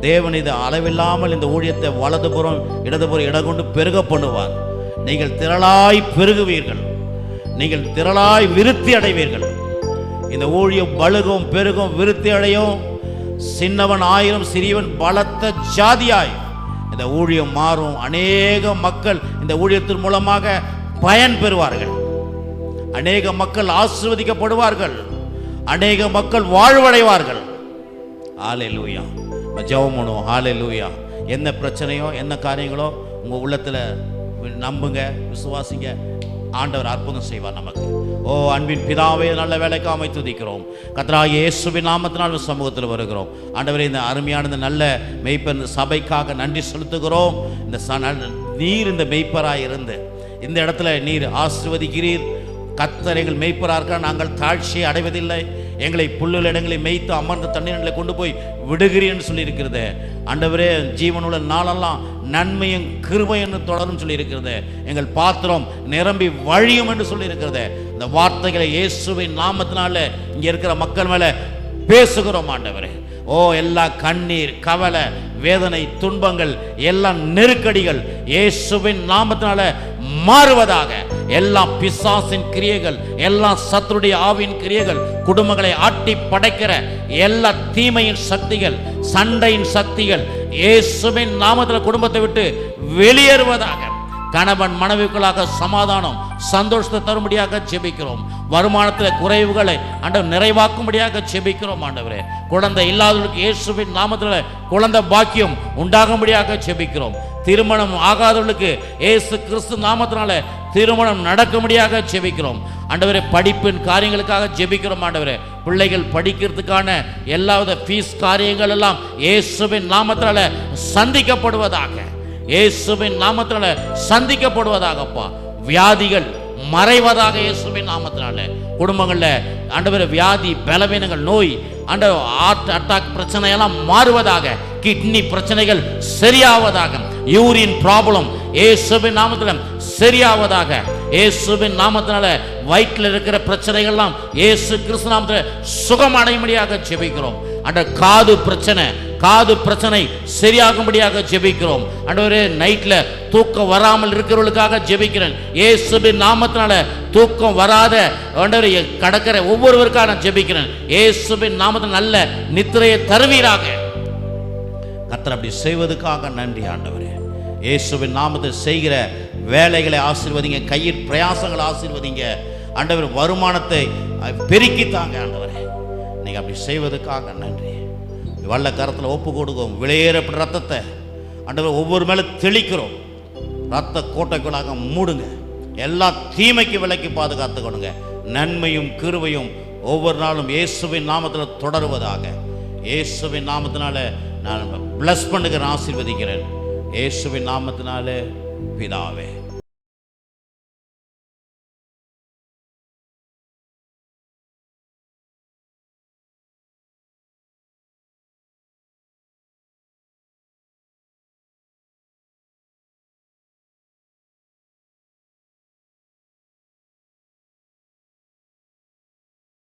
தேவன் இது அளவில்லாமல் இந்த ஊழியத்தை வலதுபுறம் இடதுபுறம் இடங்கொண்டு பெருக பண்ணுவார். நீங்கள் திரளாய் பெருகுவீர்கள். நீங்கள் திரளாய் விருத்தி அடைவீர்கள். இந்த ஊழியம் பலுகும் பெருகும் விருத்தி அடையும். சின்னவன் 1000 சிறியவன் பலத்த ஜாதியாய் இந்த ஊழியம் மாறும். அநேக மக்கள் இந்த ஊழியத்தின் மூலமாக பயன் பெறுவார்கள். அநேக மக்கள் ஆசீர்வதிக்கப்படுவார்கள். அநேக மக்கள் வாழ்வடைவார்கள். ஹல்லேலூயா. ஜெபம் பண்ணுவோம். ஹல்லேலூயா. என்ன பிரச்சனையோ என்ன காரியங்களோ உங்கள் உள்ளத்தில் நம்புங்க, விசுவாசிங்க. ஆண்டவர் அற்புதம் செய்வார் நமக்கு. ஓ அன்பின் பிதாவே, நல்ல வேலைக்கு அமைத்து துதிக்கிறோம். கர்த்தராகிய இயேசுவின் நாமத்தினால் சமூகத்தில் வருகிறோம். ஆண்டவரே, இந்த அருமையான இந்த நல்ல மெய்ப்பர் சபைக்காக நன்றி செலுத்துகிறோம். இந்த நீர் இந்த மெய்ப்பராக இருந்து இந்த இடத்துல நீர் ஆசீர்வதிக்கிறீர். கர்த்தர் எங்கள் மெய்ப்பராக இருக்கிறார். நாங்கள் தாழ்ச்சியை அடைவதில்லை. எங்களை புல்லுள்ள இடங்களை மேய்த்து அமர்ந்த தண்ணீர்களை கொண்டு போய் விடுகிறேன்னு சொல்லியிருக்கிறது. ஆண்டவரே, ஜீவனுள்ள நாளெல்லாம் நன்மையும் கிருபையும் தொடரும் சொல்லியிருக்கிறது. எங்கள் பாத்திரம் நிரம்பி வழியும் என்று சொல்லியிருக்கிறது. இந்த வார்த்தைகளை இயேசுவின் நாமத்தினால இங்கே இருக்கிற மக்கள் மேலே பேசுகிறோம். ஆண்டவரே, ஓ எல்லா கண்ணீர், கவலை, வேதனை, துன்பங்கள், எல்லா நெருக்கடிகள் இயேசுவின் நாமத்தினால மாறுவதாக. எல்லா பிசாசின் கிரியைகள், எல்லா சத்துருடைய ஆவியின் கிரியைகள், குடும்பங்களை ஆட்டி படைக்கிற எல்லா தீமையின் சக்திகள், சண்டையின் சக்திகள் இயேசுவின் நாமத்தில் குடும்பத்தை விட்டு வெளியேறுவதாக. கணவன் மனைவிக்குள்ளாக சமாதானம், சந்தோஷத்தை தரும்படியாக ஜெபிக்கிறோம். வருமானத்தில் குறைவுகளை ஆண்டவர் நிறைவாக்கும்படியாக ஜெபிக்கிறோம். ஆண்டவரே, குழந்தை இல்லாதவர்களுக்கு இயேசுவின் நாமத்தில் குழந்தை பாக்கியம் உண்டாகும்படியாக ஜெபிக்கிறோம். திருமணம் ஆகாதவர்களுக்கு இயேசு கிறிஸ்து நாமத்தினால திருமணம் நடக்கும்படியாக ஜெபிக்கிறோம். ஆண்டவரே, படிப்பின் காரியங்களுக்காக ஜெபிக்கிறோம். ஆண்டவரே, பிள்ளைகள் படிக்கிறதுக்கான எல்லாவித ஃபீஸ் காரியங்கள் எல்லாம் இயேசுவின் நாமத்தினால சந்திக்கப்படுவதாக. இயேசுவின் நாமத்தினால சந்திக்கப்படுவதாகப்பா. வியாதிகள் மறைவதாக இயேசுவின் நாமத்தினால. குடும்பங்களில் ஆண்டவரே வியாதி, பலவீனங்கள், நோய், ஆண்டவர் ஹார்ட் அட்டாக் பிரச்சனை எல்லாம் மாறுவதாக. கிட்னி பிரச்சனைகள் சரியாவதாக. யூரின் ப்ராப்ளம் இயேசுவின் நாமத்தில் சரியாவதாக. இயேசுவின் நாமத்தினால வயிற்றில் இருக்கிற பிரச்சனைகள்லாம் இயேசு கிறிஸ்து நாமத்தில் சுகமடையும்படியாக ஜெபிக்கிறோம். அந்த காது பிரச்சனை சரியாகும்படியாக ஜெபிக்கிறோம். ஆண்டவரே, நைட்ல தூக்கம் வராமல் இருக்கிறவர்களுக்காக ஜெபிக்கிறேன். இயேசுவின் நாமத்தினால தூக்கம் வராத ஆண்டவரே கடக்கிற ஒவ்வொருவருக்காக நான் ஜெபிக்கிறேன். இயேசுவின் நாமத்தில் நல்ல நித்திரையை தருவீராக. கர்த்தர் அப்படி செய்வதற்காக நன்றி ஆண்டவரே. இயேசுவின் நாமத்தில் செய்கிற வேலைகளை ஆசீர்வதிங்க. கையில் பிரயாசங்களை ஆசீர்வதிங்க. ஆண்டவர் வருமானத்தை பெருக்கித்தாங்க. ஆண்டவரே, நீங்க அப்படி செய்வதற்காக நன்றி. வல்ல கரத்தில் ஒப்பு கொடுக்கும். விலையேறப்பட்ட ரத்தத்தை ஆண்டவர் ஒவ்வொரு மேலே தெளிக்கிறோம். ரத்த கோட்டைக்குள்ளாக மூடுங்க. எல்லா தீமைக்கு விலைக்கு பாதுகாத்து கொடுங்க. நன்மையும் கிருபையும் ஒவ்வொரு நாளும் இயேசுவின் நாமத்தில் தொடருவதாக. இயேசுவின் நாமத்தினால நான் பிளஸ் பண்ணுகிறேன், ஆசீர்வதிக்கிறேன். இயேசுவின் நாமத்தினாலே பிதாவே.